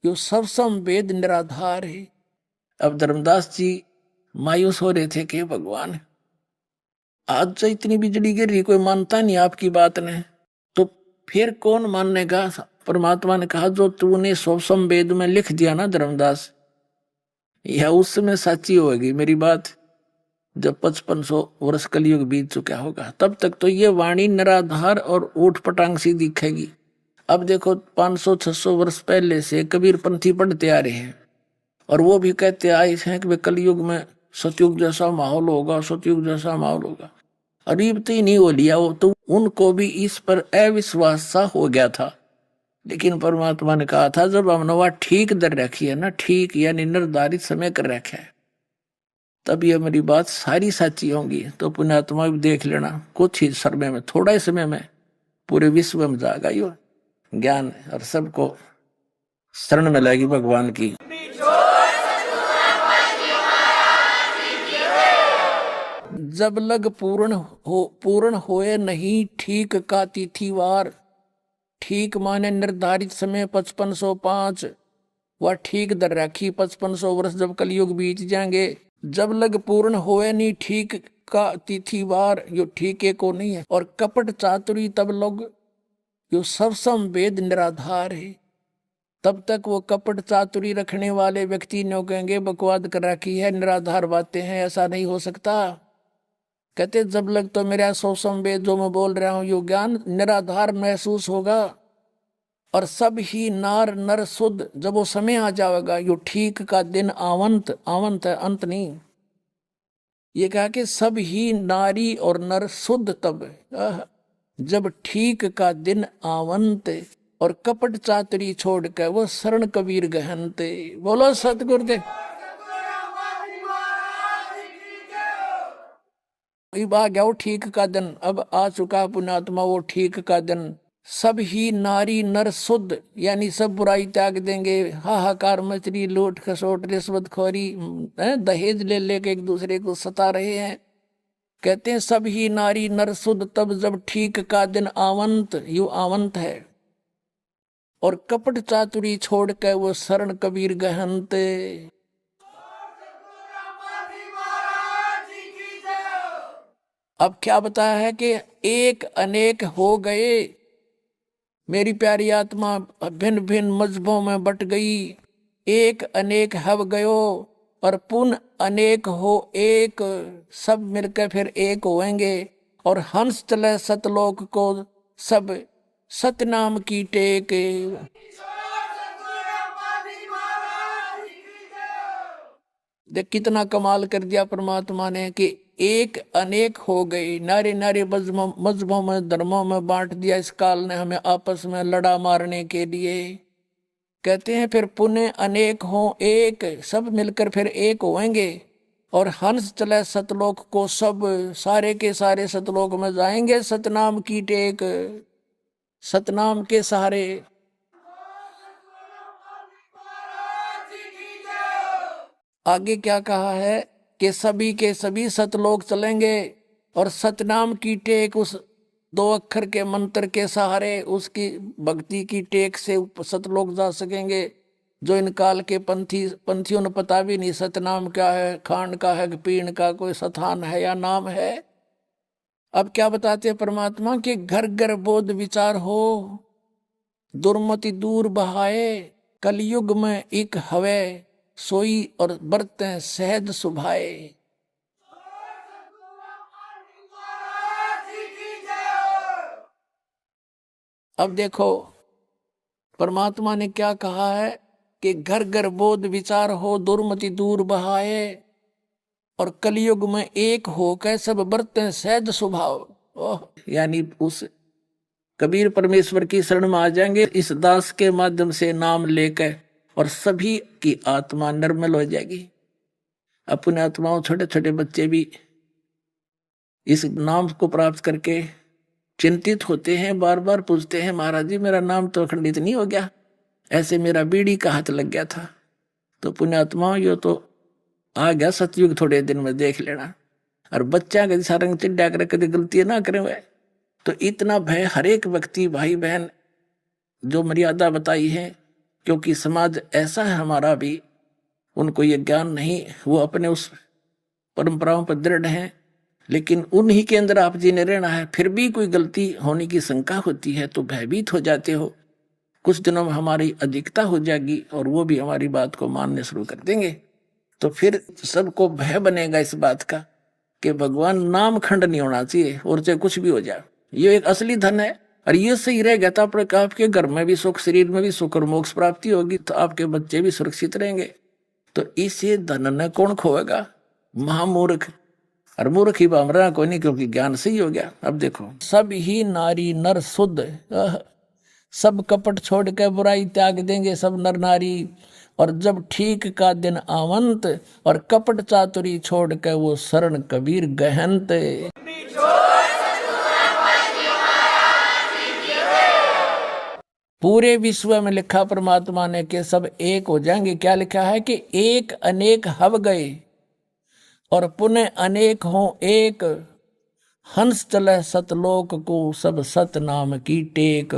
यो सब वेद निराधार है। अब धर्मदास जी मायूस हो रहे थे कि भगवान आज तो इतनी बिजली गिर रही, कोई मानता नहीं आपकी बात ने, तो फिर कौन मानेगा। परमात्मा ने कहा जो तूने सौसम वेद में लिख दिया ना धर्मदास, यह उस समय सच्ची होगी मेरी बात। जब 5500 वर्ष कलयुग बीत चुका होगा, तब तक तो ये वाणी निराधार और ऊट पटांग सी दिखेगी। अब देखो 500-600 वर्ष पहले से कबीर पंथी पढ़ते आ रहे हैं, और वो भी कहते आए हैं कि कलयुग में सतयुग जैसा माहौल होगा, सतयुग जैसा माहौल होगा। अरीब तो ही नहीं हो लिया वो, तो उनको भी इस पर अविश्वास सा हो गया था। लेकिन परमात्मा ने कहा था जब हमने वह ठीक दर रखी है ना, ठीक यानी निर्धारित समय कर रखा है, तब ये मेरी बात सारी सच्ची होंगी। तो पुण्यात्मा भी देख लेना, कुछ ही समय में, थोड़ा ही समय में पूरे विश्व में जाएगा यो ज्ञान, और सबको शरण मिलेगी भगवान की। जब लग पूर्ण होए नहीं ठीक का तिथिवार, ठीक माने निर्धारित समय 5505, वह ठीक दर राखी 5500 वर्ष जब कलयुग बीत जाएंगे। जब लग पूर्ण होए नहीं ठीक का तिथिवार, यो ठीके को नहीं है, और कपट चातुरी तब लोग, यो सब वेद निराधार है। तब तक वो कपट चातुरी रखने वाले व्यक्ति ने कहेंगे बकवाद कर रखी है, निराधार बातें हैं, ऐसा नहीं हो सकता। कहते जब लग तो मेरा सौसम वेद जो मैं बोल रहा हूं यो ज्ञान निराधार महसूस होगा, और सब ही नार नर शुद्ध, जब वो समय आ जाएगा, यो ठीक का दिन आवंत, आवंत है अंत नहीं, ये कहा कि सब ही नारी और नर शुद्ध तब, जब ठीक का दिन आवंत, और कपट चातुरी छोड़ कर वो शरण कबीर गहनते। बोलो सतगुरुदेव। आ गया वो ठीक का दिन, अब आ चुका पुण्यात्मा वो ठीक का दिन। सब ही नारी नर शुद्ध, यानी सब बुराई त्याग देंगे, हाहाकार मचरी, लूट खसोट रिश्वत खोरी, दहेज ले लेके एक दूसरे को सता रहे हैं। कहते हैं सब ही नारी नर शुद्ध तब जब ठीक का दिन आवंत, यू आवंत है, और कपट चातुरी छोड़ कर वो शरण कबीर गहनते। अब क्या बताया है कि एक अनेक हो गए, मेरी प्यारी आत्मा भिन्न भिन्न मजहबों में बट गई, एक अनेक हव गयो, और पुन अनेक हो एक, सब मिलकर फिर एक होएंगे, और हंस चले सतलोक को सब सतनाम की टेक। देख कितना कमाल कर दिया परमात्मा ने कि एक अनेक हो गई, नारे नारे मजहबों में धर्मों में बांट दिया इस काल ने हमें आपस में लड़ा मारने के लिए। कहते हैं फिर पुण्य अनेक हो एक, सब मिलकर फिर एक होएंगे, और हंस चले सतलोक को सब, सारे के सारे सतलोक में जाएंगे सतनाम की टेक, सतनाम के सहारे। आगे क्या कहा है कि सभी के सभी सतलोक चलेंगे और सतनाम की टेक उस 2 अक्षर के मंत्र के सहारे उसकी भक्ति की टेक से सतलोक जा सकेंगे। जो इन काल के पंथियों ने पता भी नहीं सतनाम क्या है, खान का है कि पीण का, कोई सथान है या नाम है। अब क्या बताते हैं परमात्मा कि घर घर बोध विचार हो, दुर्मति दूर बहाए, कलयुग में एक हवे सोई और बरतें सहज सुभाए। अब देखो परमात्मा ने क्या कहा है कि घर घर बोध विचार हो, दुर्मति दूर बहाए, और कलयुग में एक होकर सब बरतें सहज स्वभाव। ओह, यानी उस कबीर परमेश्वर की शरण में आ जाएंगे इस दास के माध्यम से नाम लेकर, और सभी की आत्मा निर्मल हो जाएगी। अपने आत्माओं छोटे छोटे बच्चे भी इस नाम को प्राप्त करके चिंतित होते हैं, बार बार पूछते हैं महाराज जी मेरा नाम तो अखंडित नहीं हो गया, ऐसे मेरा बीड़ी का हाथ लग गया था। तो पुण्यात्माओं यो तो आ गया सतयुग, थोड़े दिन में देख लेना। और बच्चा कभी सारंग चिड्डा कर कभी गलती ना करे हुए। तो इतना भय हर एक व्यक्ति भाई बहन जो मर्यादा बताई है, क्योंकि समाज ऐसा है हमारा भी, उनको ये ज्ञान नहीं, वो अपने उस परंपराओं पर दृढ़ हैं, लेकिन उन्हीं के अंदर आप जी ने रहना है। फिर भी कोई गलती होने की शंका होती है तो भयभीत हो जाते हो। कुछ दिनों में हमारी अधिकता हो जाएगी और वो भी हमारी बात को मानने शुरू कर देंगे। तो फिर सबको भय बनेगा इस बात का कि भगवान नाम खंड नहीं होना चाहिए, और चाहे कुछ भी हो जाए ये एक असली धन है। और ये सही रहेगा तो आपके घर में भी सुख, शरीर में भी सुख और मोक्ष प्राप्ति होगी, तो आपके बच्चे भी सुरक्षित रहेंगे। तो इसे धन ने कौन खोएगा? महामूर्ख। और मूर्ख ही बामरा कोई नहीं, क्योंकि ज्ञान सही हो गया। अब देखो सब ही नारी नर शुद्ध, सब कपट छोड़ के बुराई त्याग देंगे सब नर नारी, और जब ठीक का दिन आवंत, और कपट चातुरी छोड़ के वो शरण कबीर गहनत। पूरे विश्व में लिखा परमात्मा ने कि सब एक हो जाएंगे। क्या लिखा है कि एक अनेक हव गए और पुनः अनेक हो एक, हंस चले सतलोक को सब सत नाम की टेक।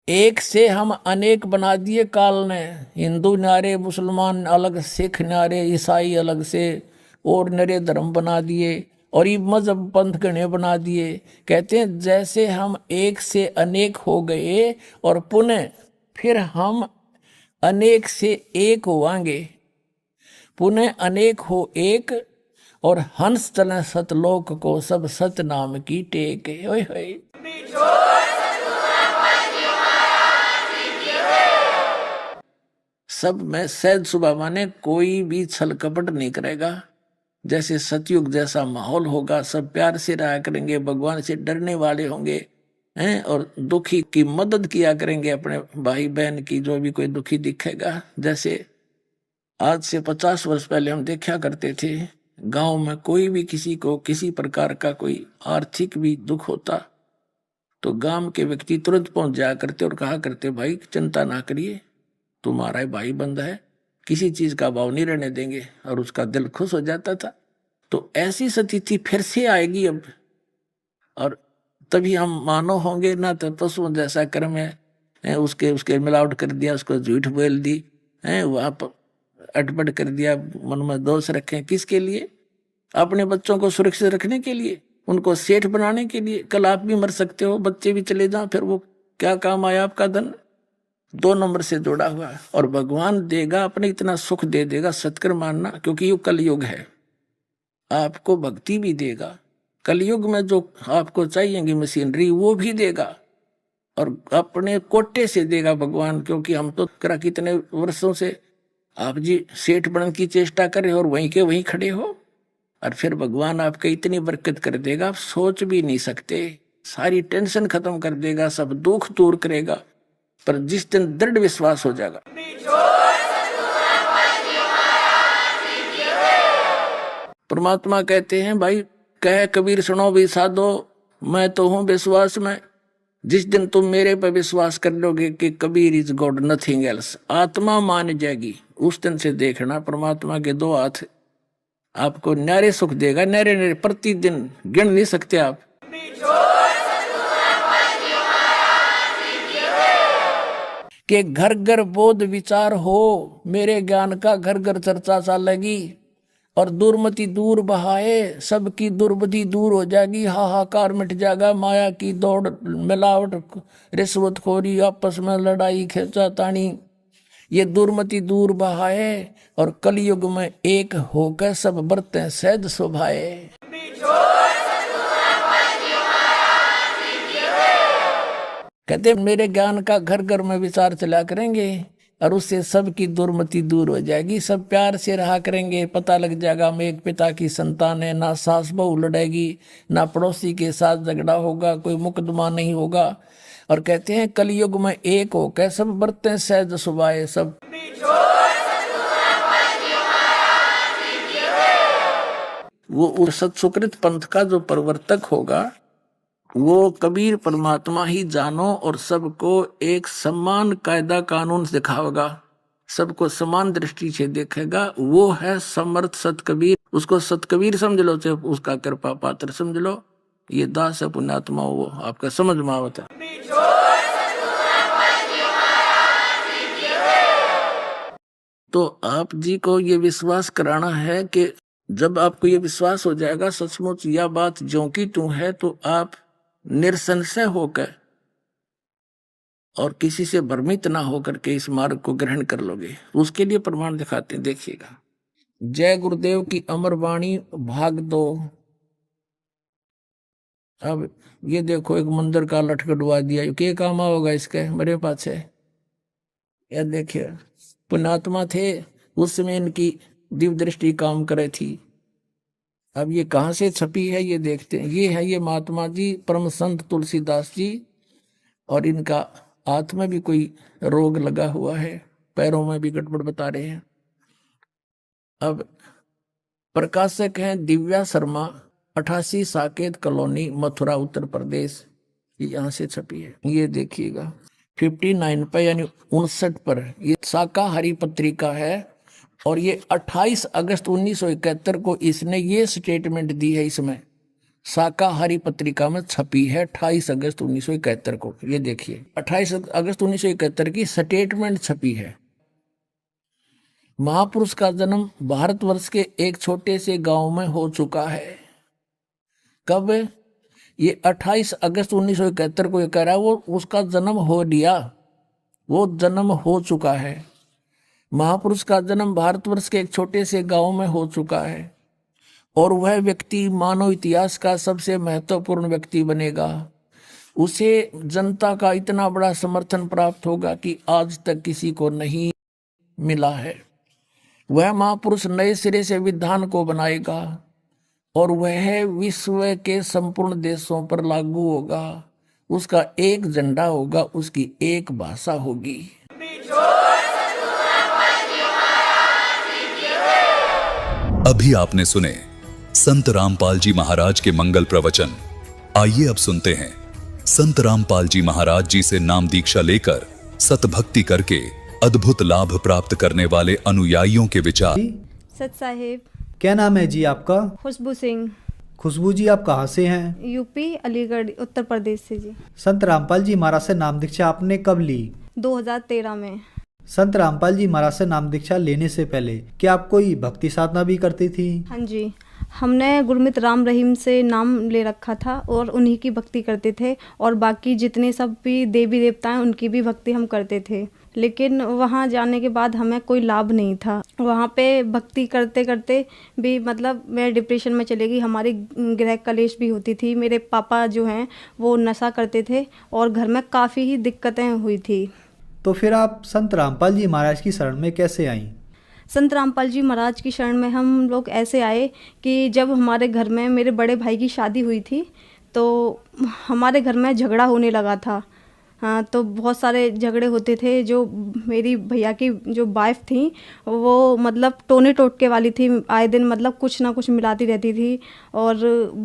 एक से हम अनेक बना दिए काल ने, हिंदू नारे, मुसलमान अलग, सिख नारे, ईसाई अलग से और नरे धर्म बना दिए, और ये मजहब पंथ गणे बना दिए। कहते हैं जैसे हम एक से अनेक हो गए और पुनः फिर हम अनेक से एक होवांगे, पुनः अनेक हो एक, और हंस चले सतलोक को सब सत नाम की टेक। ओए होए सब में सहज स्वभाव माने कोई भी छल कपट नहीं करेगा। जैसे सतयुग जैसा माहौल होगा, सब प्यार से रहा करेंगे, भगवान से डरने वाले होंगे हैं, और दुखी की मदद किया करेंगे अपने भाई बहन की, जो भी कोई दुखी दिखेगा। जैसे आज से 50 वर्ष पहले हम देखा करते थे, गांव में कोई भी किसी को किसी प्रकार का कोई आर्थिक भी दुख होता तो गांव के व्यक्ति तुरंत पहुंच जाया करते और कहा करते भाई चिंता ना करिए, तुम्हारा भाई बंद है, किसी चीज का भाव नहीं रहने देंगे, और उसका दिल खुश हो जाता था। तो ऐसी स्थिति फिर से आएगी अब, और तभी हम मानव होंगे ना। तो पशुओं जैसा कर्म है, उसके उसके मिलावट कर दिया, उसको झूठ बोल दी है, वहां अटपट कर दिया, मन में दोष रखे, किसके लिए? अपने बच्चों को सुरक्षित रखने के लिए, उनको सेठ बनाने के लिए। कल आप भी मर सकते हो, बच्चे भी चले जाओ, फिर वो क्या काम आया आपका धन? 2 नंबर से जोड़ा हुआ है। और भगवान देगा अपने, इतना सुख दे देगा, सत्कर्म मानना, क्योंकि ये कलयुग है। आपको भक्ति भी देगा, कलयुग में जो आपको चाहिएगी मशीनरी वो भी देगा, और अपने कोटे से देगा भगवान। क्योंकि हम तो कितने वर्षों से आप जी सेठ बनने की चेष्टा कर रहे हो और वहीं के वहीं खड़े हो, और फिर भगवान आपके इतनी बरकत कर देगा आप सोच भी नहीं सकते। सारी टेंशन खत्म कर देगा, सब दुख दूर करेगा। पर जिस दिन दृढ़ विश्वास हो जाएगा, परमात्मा कहते हैं भाई कह कबीर सुनो भी साधो, मैं तो हूं विश्वास में, जिस दिन तुम मेरे पर विश्वास कर लोगे कि Kabir is God nothing else, आत्मा मान जाएगी, उस दिन से देखना परमात्मा के दो हाथ आपको न्यारे सुख देगा, न्यारे न्यारे, प्रतिदिन गिन नहीं सकते आप। कि घर घर बोध विचार हो, मेरे ज्ञान का घर घर चर्चा चलेगी, और दुर्मति दूर बहाए, सबकी दुर्बुद्धि दूर हो जाएगी, हाहाकार मिट जाएगा, माया की दौड़, मिलावट, रिश्वतखोरी, आपस में लड़ाई खींचातानी, ये दुर्मति दूर बहाए, और कलयुग में एक होकर सब बरतें सहज शोभाए। कहते मेरे ज्ञान का घर घर में विचार चला करेंगे, और उससे सबकी दुर्मति दूर हो जाएगी, सब प्यार से रहा करेंगे, पता लग जाएगा हम एक पिता की संतान है, ना सास बहू लड़ेगी, ना पड़ोसी के साथ झगड़ा होगा, कोई मुकदमा नहीं होगा। और कहते हैं कलयुग में एक होकर सब बरतें सहज सुभाए, सब वो सत्सुकृत पंथ का जो प्रवर्तक होगा वो कबीर परमात्मा ही जानो, और सबको एक समान कायदा कानून दिखाएगा, सबको समान दृष्टि से देखेगा, वो है समर्थ सत कबीर। उसको सत कबीर समझ लो, चाहे उसका कृपा पात्र समझ लो, ये दास है पुण्यात्मा, वो आपका समझ में आवता। तो आप जी को ये विश्वास कराना है कि जब आपको ये विश्वास हो जाएगा सचमुच यह बात ज्यों की त्यों है, तो आप निरसंशय होकर और किसी से भ्रमित ना होकर के इस मार्ग को ग्रहण कर लोगे। उसके लिए प्रमाण दिखाते हैं, देखिएगा। जय गुरुदेव की अमर वाणी भाग 2। अब ये देखो एक मंदिर का लटकटवा दिया, क्या काम होगा इसके मेरे पास है। यह देखिए पुण्यात्मा थे उस समय, इनकी दिव्य दृष्टि काम करे थी। अब ये कहाँ से छपी है ये देखते हैं। ये है ये महात्मा जी परम संत तुलसीदास जी, और इनका हाथ में भी कोई रोग लगा हुआ है, पैरों में भी गड़बड़ बता रहे हैं। अब प्रकाशक हैं दिव्या शर्मा, 88 साकेत कॉलोनी, मथुरा उत्तर प्रदेश, यहाँ से छपी है। ये देखिएगा 59 पर यानी 59 पर ये शाकाहारी पत्रिका है, और ये 28 अगस्त 1971 को इसने ये स्टेटमेंट दी है, इसमें शाकाहारी पत्रिका में छपी है 28 अगस्त 1971 को। ये देखिए 28 अगस्त 1971 की स्टेटमेंट छपी है। महापुरुष का जन्म भारतवर्ष के एक छोटे से गांव में हो चुका है। कब? ये 28 अगस्त 1971 को ये कह रहा है, वो उसका जन्म हो लिया, वो जन्म हो चुका है। महापुरुष का जन्म भारतवर्ष के एक छोटे से गांव में हो चुका है, और वह व्यक्ति मानव इतिहास का सबसे महत्वपूर्ण व्यक्ति बनेगा। उसे जनता का इतना बड़ा समर्थन प्राप्त होगा कि आज तक किसी को नहीं मिला है। वह महापुरुष नए सिरे से विधान को बनाएगा, और वह विश्व के संपूर्ण देशों पर लागू होगा। उसका एक झंडा होगा, उसकी एक भाषा होगी। अभी आपने सुने संत रामपाल जी महाराज के मंगल प्रवचन। आइए अब सुनते हैं संत रामपाल जी महाराज जी से नाम दीक्षा लेकर सतभक्ति करके अद्भुत लाभ प्राप्त करने वाले अनुयायियों के विचार। सत साहिब। क्या नाम है जी आपका? खुशबू सिंह। खुशबू जी आप कहाँ से हैं? यूपी अलीगढ़ उत्तर प्रदेश से जी। संत रामपाल जी महाराज से नाम दीक्षा आपने कब ली? 2013 में। संत रामपाल जी महाराज से नाम दीक्षा लेने से पहले क्या आप कोई भक्ति साधना भी करती थी? हाँ जी, हमने गुरमित राम रहीम से नाम ले रखा था और उन्हीं की भक्ति करते थे, और बाकी जितने सब भी देवी देवता हैं उनकी भी भक्ति हम करते थे। लेकिन वहाँ जाने के बाद हमें कोई लाभ नहीं था। वहाँ पे भक्ति करते करते भी मतलब मैं डिप्रेशन में चली गई। हमारी गृह कलेश भी होती थी। मेरे पापा जो हैं वो नशा करते थे, और घर में काफ़ी ही दिक्कतें हुई थी। तो फिर आप संत रामपाल जी महाराज की शरण में कैसे आईं? संत रामपाल जी महाराज की शरण में हम लोग ऐसे आए कि जब हमारे घर में मेरे बड़े भाई की शादी हुई थी, तो हमारे घर में झगड़ा होने लगा था। हाँ, तो बहुत सारे झगड़े होते थे। जो मेरी भैया की जो वाइफ थी वो मतलब टोने टोटके वाली थी, आए दिन मतलब कुछ ना कुछ मिलाती रहती थी। और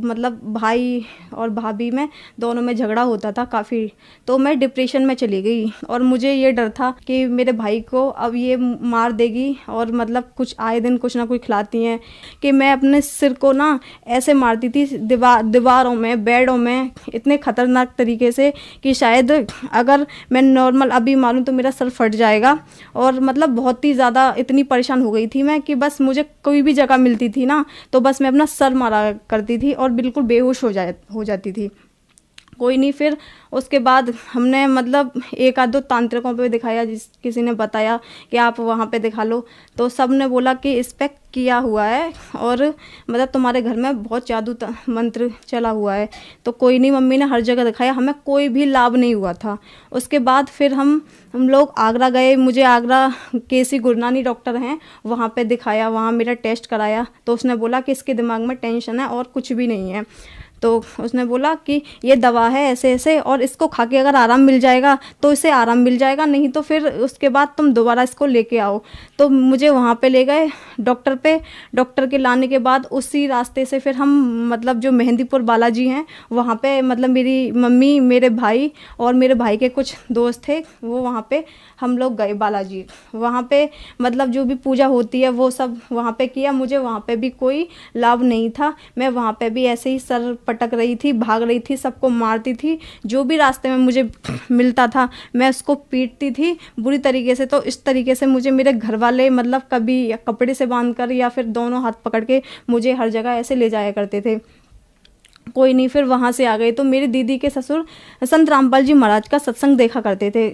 मतलब भाई और भाभी में दोनों में झगड़ा होता था काफ़ी। तो मैं डिप्रेशन में चली गई और मुझे ये डर था कि मेरे भाई को अब ये मार देगी और मतलब कुछ आए दिन कुछ ना कुछ खिलाती हैं, कि मैं अपने सिर को ना ऐसे मारती थी दीवारों में, बेडों में, इतने खतरनाक तरीके से कि शायद अगर मैं नॉर्मल अभी मारूं तो मेरा सर फट जाएगा। और मतलब बहुत ही ज़्यादा इतनी परेशान हो गई थी मैं कि बस मुझे कोई भी जगह मिलती थी ना तो बस मैं अपना सर मारा करती थी और बिल्कुल बेहोश हो जाती थी। कोई नहीं, फिर उसके बाद हमने मतलब एक आध दो तांत्रिकों पे दिखाया, किसी ने बताया कि आप वहाँ पे दिखा लो, तो सब ने बोला कि इस पे किया हुआ है और मतलब तुम्हारे घर में बहुत जादू मंत्र चला हुआ है। तो कोई नहीं, मम्मी ने हर जगह दिखाया, हमें कोई भी लाभ नहीं हुआ था। उसके बाद फिर हम लोग आगरा गए। मुझे आगरा केसी गुरनानी डॉक्टर हैं, वहाँ पे दिखाया, वहाँ मेरा टेस्ट कराया। तो उसने बोला कि इसके दिमाग में टेंशन है और कुछ भी नहीं है। तो उसने बोला कि ये दवा है ऐसे ऐसे और इसको खा के अगर आराम मिल जाएगा तो इसे आराम मिल जाएगा, नहीं तो फिर उसके बाद तुम दोबारा इसको लेके आओ। तो मुझे वहाँ पे ले गए डॉक्टर पे। डॉक्टर के लाने के बाद उसी रास्ते से फिर हम मतलब जो मेहंदीपुर बालाजी हैं वहाँ पे मतलब मेरी मम्मी, मेरे भाई और मेरे भाई के कुछ दोस्त थे, वो वहाँ पे हम लोग गए बालाजी। वहाँ पे मतलब जो भी पूजा होती है वो सब वहाँ पे किया। मुझे वहाँ पे भी कोई लाभ नहीं था। मैं वहाँ पे भी ऐसे ही सर पटक रही थी, भाग रही थी, सबको मारती थी। जो भी रास्ते में मुझे मिलता था मैं उसको पीटती थी बुरी तरीके से। तो इस तरीके से मुझे मेरे घर वाले मतलब कभी कपड़े से बांध कर या फिर दोनों हाथ पकड़ के मुझे हर जगह ऐसे ले जाया करते थे। कोई नहीं, फिर वहाँ से आ गई। तो मेरी दीदी के ससुर संत रामपाल जी महाराज का सत्संग देखा करते थे।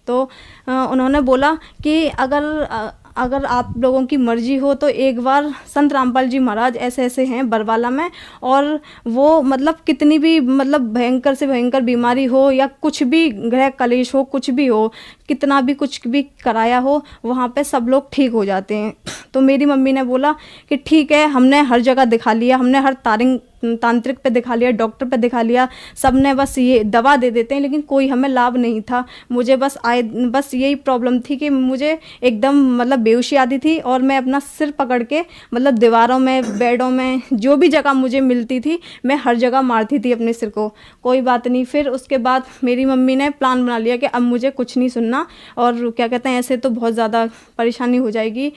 तो उन्होंने बोला कि अगर आप लोगों की मर्जी हो तो एक बार संत रामपाल जी महाराज ऐसे ऐसे हैं बरवाला में, और वो मतलब कितनी भी मतलब भयंकर से भयंकर बीमारी हो या कुछ भी ग्रह कलेश हो, कुछ भी हो, कितना भी कुछ भी कराया हो, वहाँ पे सब लोग ठीक हो जाते हैं। तो मेरी मम्मी ने बोला कि ठीक है, हमने हर जगह दिखा लिया, हमने हर तांत्रिक पे दिखा लिया, डॉक्टर पे दिखा लिया, सब ने बस ये दवा दे देते हैं लेकिन कोई हमें लाभ नहीं था। मुझे बस यही प्रॉब्लम थी कि मुझे एकदम मतलब बेहोशी आती थी और मैं अपना सिर पकड़ के मतलब दीवारों में, बेडों में, जो भी जगह मुझे मिलती थी मैं हर जगह मारती थी अपने सिर को। कोई बात नहीं, फिर उसके बाद मेरी मम्मी ने प्लान बना लिया कि अब मुझे कुछ नहीं सुनना और क्या कहते हैं ऐसे तो बहुत ज़्यादा परेशानी हो जाएगी।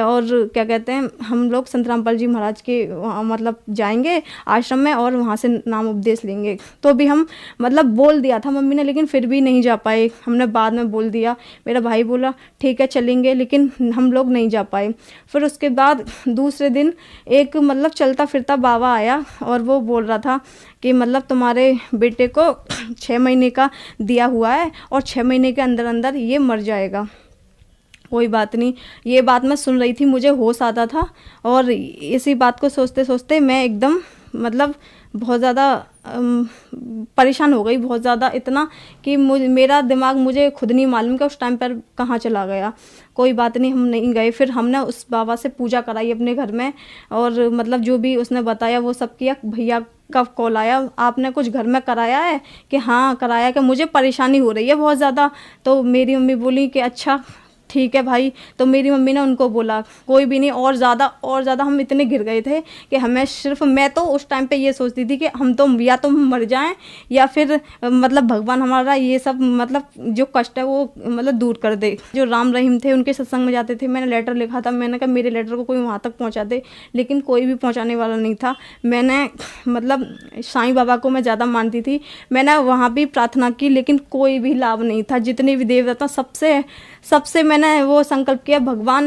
और क्या कहते हैं हम लोग संत रामपाल जी महाराज के मतलब जाएंगे आश्रम में और वहाँ से नाम उपदेश लेंगे। तो भी हम मतलब बोल दिया था मम्मी ने, लेकिन फिर भी नहीं जा पाए। हमने बाद में बोल दिया, मेरा भाई बोला ठीक है चलेंगे, लेकिन हम लोग नहीं जा पाए। फिर उसके बाद दूसरे दिन एक मतलब चलता फिरता बाबा आया और वो बोल रहा था कि मतलब तुम्हारे बेटे को 6 महीने का दिया हुआ है और 6 महीने के अंदर अंदर ये मर जाएगा। कोई बात नहीं, ये बात मैं सुन रही थी, मुझे होश आता था और इसी बात को सोचते सोचते मैं एकदम मतलब बहुत ज़्यादा परेशान हो गई, बहुत ज़्यादा, इतना कि मेरा दिमाग मुझे खुद नहीं मालूम कि उस टाइम पर कहाँ चला गया। कोई बात नहीं, हम नहीं गए। फिर हमने उस बाबा से पूजा कराई अपने घर में और मतलब जो भी उसने बताया वो सब किया। भैया का कॉल आया, आपने कुछ घर में कराया है? कि हाँ कराया, कि मुझे परेशानी हो रही है बहुत ज़्यादा। तो मेरी मम्मी बोली कि अच्छा ठीक है भाई। तो मेरी मम्मी ने उनको बोला कोई भी नहीं, और ज़्यादा हम इतने घिर गए थे कि हमें सिर्फ, मैं तो उस टाइम पे ये सोचती थी कि हम तो या तो मर जाएं या फिर मतलब भगवान हमारा ये सब मतलब जो कष्ट है वो मतलब दूर कर दे। जो राम रहीम थे उनके सत्संग में जाते थे, मैंने लेटर लिखा था, मैंने कहा मेरे लेटर को कोई वहाँ तक पहुँचा दे, लेकिन कोई भी पहुँचाने वाला नहीं था। मैंने मतलब साईं बाबा को मैं ज़्यादा मानती थी, मैंने वहाँ भी प्रार्थना की लेकिन कोई भी लाभ नहीं था। जितने भी देवता सबसे मैंने वो संकल्प किया, भगवान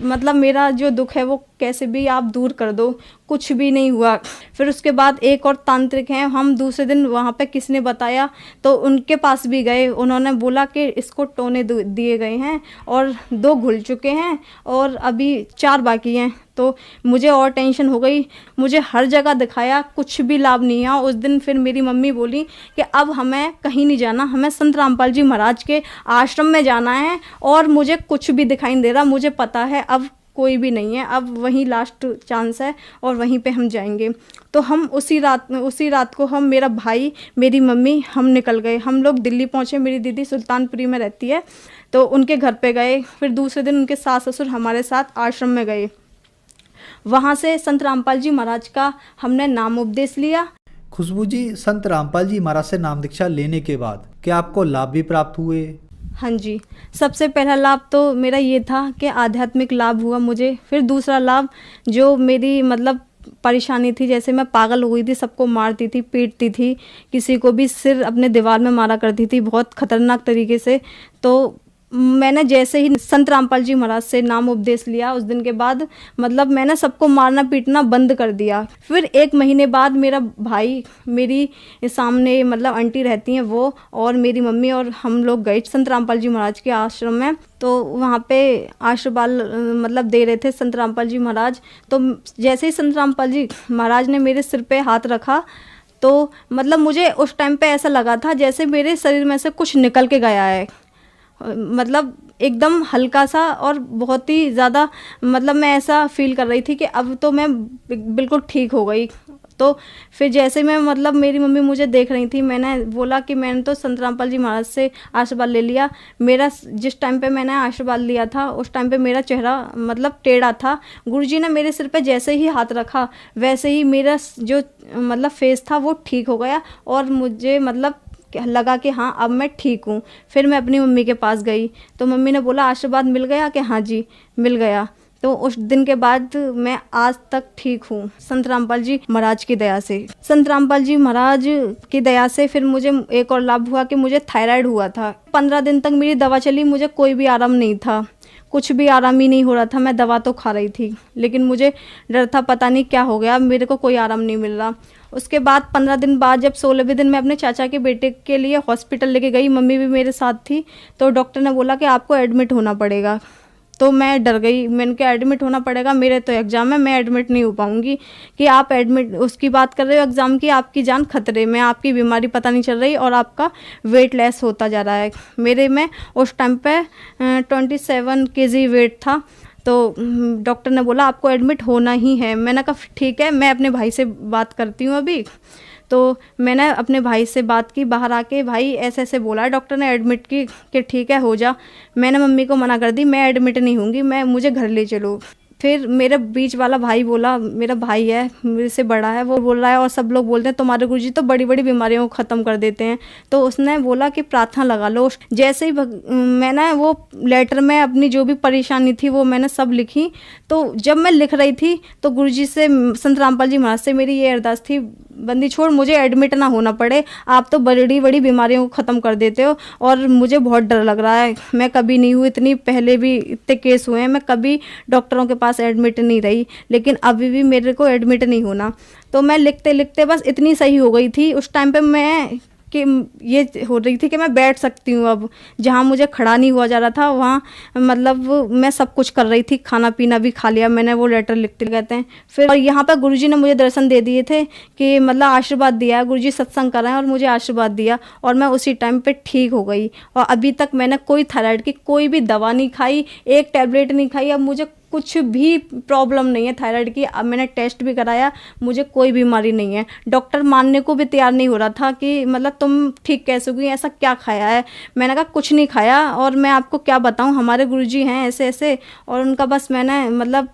मतलब मेरा जो दुख है वो कैसे भी आप दूर कर दो, कुछ भी नहीं हुआ। फिर उसके बाद एक और तांत्रिक हैं, हम दूसरे दिन वहाँ पे किसने बताया तो उनके पास भी गए। उन्होंने बोला कि इसको टोने दिए गए हैं और 2 घुल चुके हैं और अभी 4 बाकी हैं। तो मुझे और टेंशन हो गई, मुझे हर जगह दिखाया, कुछ भी लाभ नहीं है। उस दिन फिर मेरी मम्मी बोली कि अब हमें कहीं नहीं जाना, हमें संत रामपाल जी महाराज के आश्रम में जाना है और मुझे कुछ भी दिखाई नहीं दे रहा, मुझे पता है अब कोई भी नहीं है, अब वहीं लास्ट चांस है और वहीं पे हम जाएंगे। तो हम उसी रात को हम, मेरा भाई, मेरी मम्मी, हम निकल गए। हम लोग दिल्ली पहुँचे। मेरी दीदी सुल्तानपुरी में रहती है, तो उनके घर पे गए। फिर दूसरे दिन उनके सास ससुर हमारे साथ आश्रम में गए। वहाँ से संत रामपाल जी महाराज का हमने नाम उपदेश लिया। खुशबू जी, संत रामपाल जी महाराज से नाम दीक्षा लेने के बाद क्या आपको लाभ भी प्राप्त हुए? हाँ जी, सबसे पहला लाभ तो मेरा ये था कि आध्यात्मिक लाभ हुआ मुझे। फिर दूसरा लाभ, जो मेरी मतलब परेशानी थी, जैसे मैं पागल हो गई थी, सबको मारती थी, पीटती थी, किसी को भी सिर अपने दीवार में मारा करती थी बहुत खतरनाक तरीके से। तो मैंने जैसे ही संत रामपाल जी महाराज से नाम उपदेश लिया, उस दिन के बाद मतलब मैंने सबको मारना पीटना बंद कर दिया। फिर 1 महीने बाद मेरा भाई, मेरी सामने मतलब आंटी रहती हैं वो, और मेरी मम्मी और हम लोग गए संत रामपाल जी महाराज के आश्रम में। तो वहाँ पे आशीर्वाद मतलब दे रहे थे संत रामपाल जी महाराज। तो जैसे ही संत रामपाल जी महाराज ने मेरे सिर पे हाथ रखा, तो मतलब मुझे उस टाइम पे ऐसा लगा था जैसे मेरे शरीर में से कुछ निकल के गया है, मतलब एकदम हल्का सा और बहुत ही ज़्यादा, मतलब मैं ऐसा फील कर रही थी कि अब तो मैं बिल्कुल ठीक हो गई। तो फिर जैसे मैं मतलब मेरी मम्मी मुझे देख रही थी, मैंने बोला कि मैंने तो संत रामपाल जी महाराज से आशीर्वाद ले लिया। मेरा जिस टाइम पे मैंने आशीर्वाद लिया था उस टाइम पे मेरा चेहरा मतलब टेढ़ा था। गुरुजी ने मेरे सिर पे जैसे ही हाथ रखा वैसे ही मेरा जो मतलब फेस था वो ठीक हो गया और मुझे मतलब लगा कि हाँ अब मैं ठीक हूँ। फिर मैं अपनी मम्मी के पास गई तो मम्मी ने बोला आशीर्वाद मिल गया? कि हाँ जी मिल गया। तो उस दिन के बाद मैं आज तक ठीक हूँ संत रामपाल जी महाराज की दया से। संत रामपाल जी महाराज की दया से फिर मुझे एक और लाभ हुआ कि मुझे थायराइड हुआ था। 15 दिन तक मेरी दवा चली, मुझे कोई भी आराम नहीं था, कुछ भी आराम ही नहीं हो रहा था। मैं दवा तो खा रही थी लेकिन मुझे डर था, पता नहीं क्या हो गया, मेरे को कोई आराम नहीं मिल रहा। उसके बाद 15 दिन बाद जब 16वें दिन मैं अपने चाचा के बेटे के लिए हॉस्पिटल लेके गई, मम्मी भी मेरे साथ थी, तो डॉक्टर ने बोला कि आपको एडमिट होना पड़ेगा। तो मैं डर गई, मैंने कहा एडमिट होना पड़ेगा, मेरे तो एग्ज़ाम है, मैं एडमिट नहीं हो पाऊँगी। कि आप एडमिट उसकी बात कर रहे हो एग्ज़ाम की, आपकी जान खतरे में, आपकी बीमारी पता नहीं चल रही और आपका वेट लेस होता जा रहा है। मेरे में उस टाइम पे 27 kg वेट था। तो डॉक्टर ने बोला आपको एडमिट होना ही है। मैंने कहा ठीक है, मैं अपने भाई से बात करती हूँ अभी। तो मैंने अपने भाई से बात की बाहर आके, भाई ऐसे ऐसे बोला है डॉक्टर ने एडमिट की, कि ठीक है हो जा। मैंने मम्मी को मना कर दी, मैं एडमिट नहीं होंगी, मुझे घर ले चलो। फिर मेरे बीच वाला भाई बोला, मेरा भाई है मेरे से बड़ा है, वो बोल रहा है और सब लोग बोलते हैं तुम्हारे गुरुजी तो बड़ी बड़ी बीमारियों को ख़त्म कर देते हैं। तो उसने बोला कि प्रार्थना लगा लो। जैसे ही मैंने वो लेटर में अपनी जो भी परेशानी थी वो मैंने सब लिखी। तो जब मैं लिख रही थी तो गुरुजी से, संत रामपाल जी महाराज से मेरी ये अरदास थी, बंदी छोड़, मुझे एडमिट ना होना पड़े, आप तो बड़ी बड़ी बीमारियों को ख़त्म कर देते हो और मुझे बहुत डर लग रहा है। मैं कभी नहीं हुई, इतनी पहले भी इतने केस हुए हैं, मैं कभी डॉक्टरों के पास एडमिट नहीं रही, लेकिन अभी भी मेरे को एडमिट नहीं होना। तो मैं लिखते लिखते बस इतनी सही हो गई थी उस टाइम पे मैं कि ये हो रही थी कि मैं बैठ सकती हूँ अब। जहाँ मुझे खड़ा नहीं हुआ जा रहा था वहाँ मतलब मैं सब कुछ कर रही थी, खाना पीना भी खा लिया मैंने, वो लेटर लिखते कहते हैं। फिर और यहाँ पर गुरुजी ने मुझे दर्शन दे दिए थे कि मतलब आशीर्वाद दिया है, गुरुजी सत्संग कर रहे हैं और मुझे आशीर्वाद दिया और मैं उसी टाइम पे ठीक हो गई। और अभी तक मैंने कोई थायराइड की कोई भी दवा नहीं खाई, एक टैबलेट नहीं खाई, अब मुझे कुछ भी प्रॉब्लम नहीं है थायराइड की। अब मैंने टेस्ट भी कराया, मुझे कोई बीमारी नहीं है। डॉक्टर मानने को भी तैयार नहीं हो रहा था कि मतलब तुम ठीक कैसे हुई, ऐसा क्या खाया है। मैंने कहा कुछ नहीं खाया और मैं आपको क्या बताऊं, हमारे गुरुजी हैं ऐसे ऐसे, और उनका बस मैंने मतलब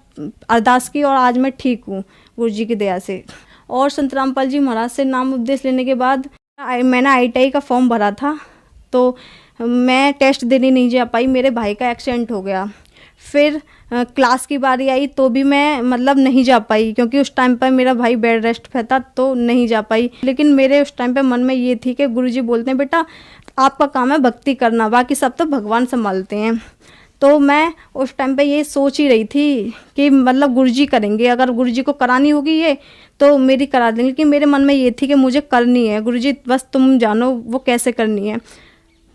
अरदास की और आज मैं ठीक हूँ गुरुजी की दया से। और संत रामपाल जी महाराज से नाम उपदेश लेने के बाद मैंने ITI का फॉर्म भरा था, तो मैं टेस्ट देने नहीं जा पाई, मेरे भाई का एक्सीडेंट हो गया। फिर क्लास की बारी आई तो भी मैं मतलब नहीं जा पाई क्योंकि उस टाइम पर मेरा भाई बेड रेस्ट पे था, तो नहीं जा पाई। लेकिन मेरे उस टाइम पे मन में ये थी कि गुरुजी बोलते हैं बेटा आपका काम है भक्ति करना, बाकी सब तो भगवान संभालते हैं। तो मैं उस टाइम पे ये सोच ही रही थी कि मतलब गुरुजी करेंगे, अगर गुरुजी को करानी होगी ये तो मेरी करा देंगे। लेकिन मेरे मन में ये थी कि मुझे करनी है, गुरुजी बस तुम जानो वो कैसे करनी है।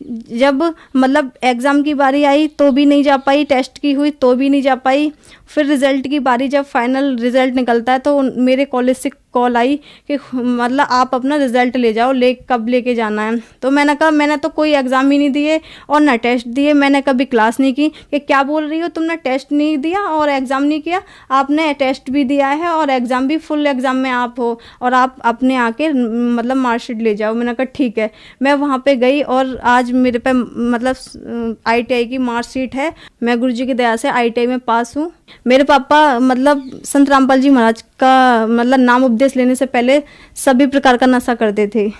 जब मतलब एग्ज़ाम की बारी आई तो भी नहीं जा पाई, टेस्ट की हुई तो भी नहीं जा पाई। फिर रिज़ल्ट की बारी, जब फाइनल रिज़ल्ट निकलता है तो मेरे कॉलेज से कॉल आई कि मतलब आप अपना रिजल्ट ले जाओ, कब लेके जाना है। तो मैंने कहा मैंने तो कोई एग्ज़ाम ही नहीं दिए और ना टेस्ट दिए, मैंने कभी क्लास नहीं की। कि क्या बोल रही हो, तुमने टेस्ट नहीं दिया और एग्ज़ाम नहीं किया? आपने टेस्ट भी दिया है और एग्ज़ाम भी, फुल एग्ज़ाम में आप हो, और आप अपने आके मतलब मार्कशीट ले जाओ। मैंने कहा ठीक है। मैं वहाँ पे गई और आज मेरे पे मतलब ITI की मार्कशीट है। मैं गुरुजी की दया से ITI में पास हूँ। मेरे पापा मतलब संत रामपाल जी महाराज का मतलब नाम उपदेश लेने से पहले सभी प्रकार का नशा करते थे।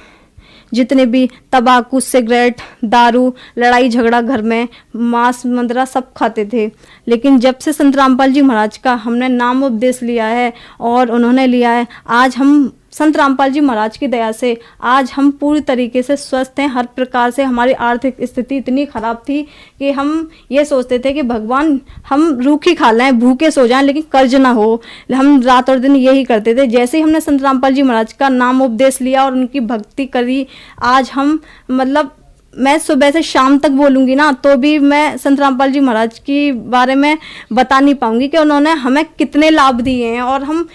जितने भी तंबाकू, सिगरेट, दारू, लड़ाई झगड़ा घर में, मांस मंदरा सब खाते थे। लेकिन जब से संत रामपाल जी महाराज का हमने नाम उपदेश लिया है और उन्होंने लिया है, आज हम संत रामपाल जी महाराज की दया से आज हम पूरी तरीके से स्वस्थ हैं। हर प्रकार से हमारी आर्थिक स्थिति इतनी ख़राब थी कि हम ये सोचते थे कि भगवान हम रूखी खा लें, भूखे सो जाएं, लेकिन कर्ज ना हो। हम रात और दिन यही करते थे। जैसे ही हमने संत रामपाल जी महाराज का नाम उपदेश लिया और उनकी भक्ति करी, आज हम मतलब मैं सुबह से शाम तक बोलूँगी ना तो भी मैं संत रामपाल जी महाराज के बारे में बता नहीं पाऊँगी कि उन्होंने हमें कितने लाभ दिए हैं और हम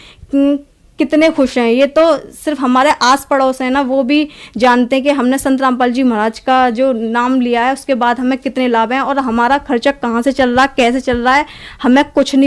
कितने खुश हैं। ये तो सिर्फ हमारे आस पड़ोस है ना, वो भी जानते हैं कि हमने संत रामपाल जी महाराज का जो नाम लिया है उसके बाद हमें कितने लाभ हैं और हमारा खर्चा कहाँ से चल रहा है, कैसे चल रहा है, हमें कुछ नहीं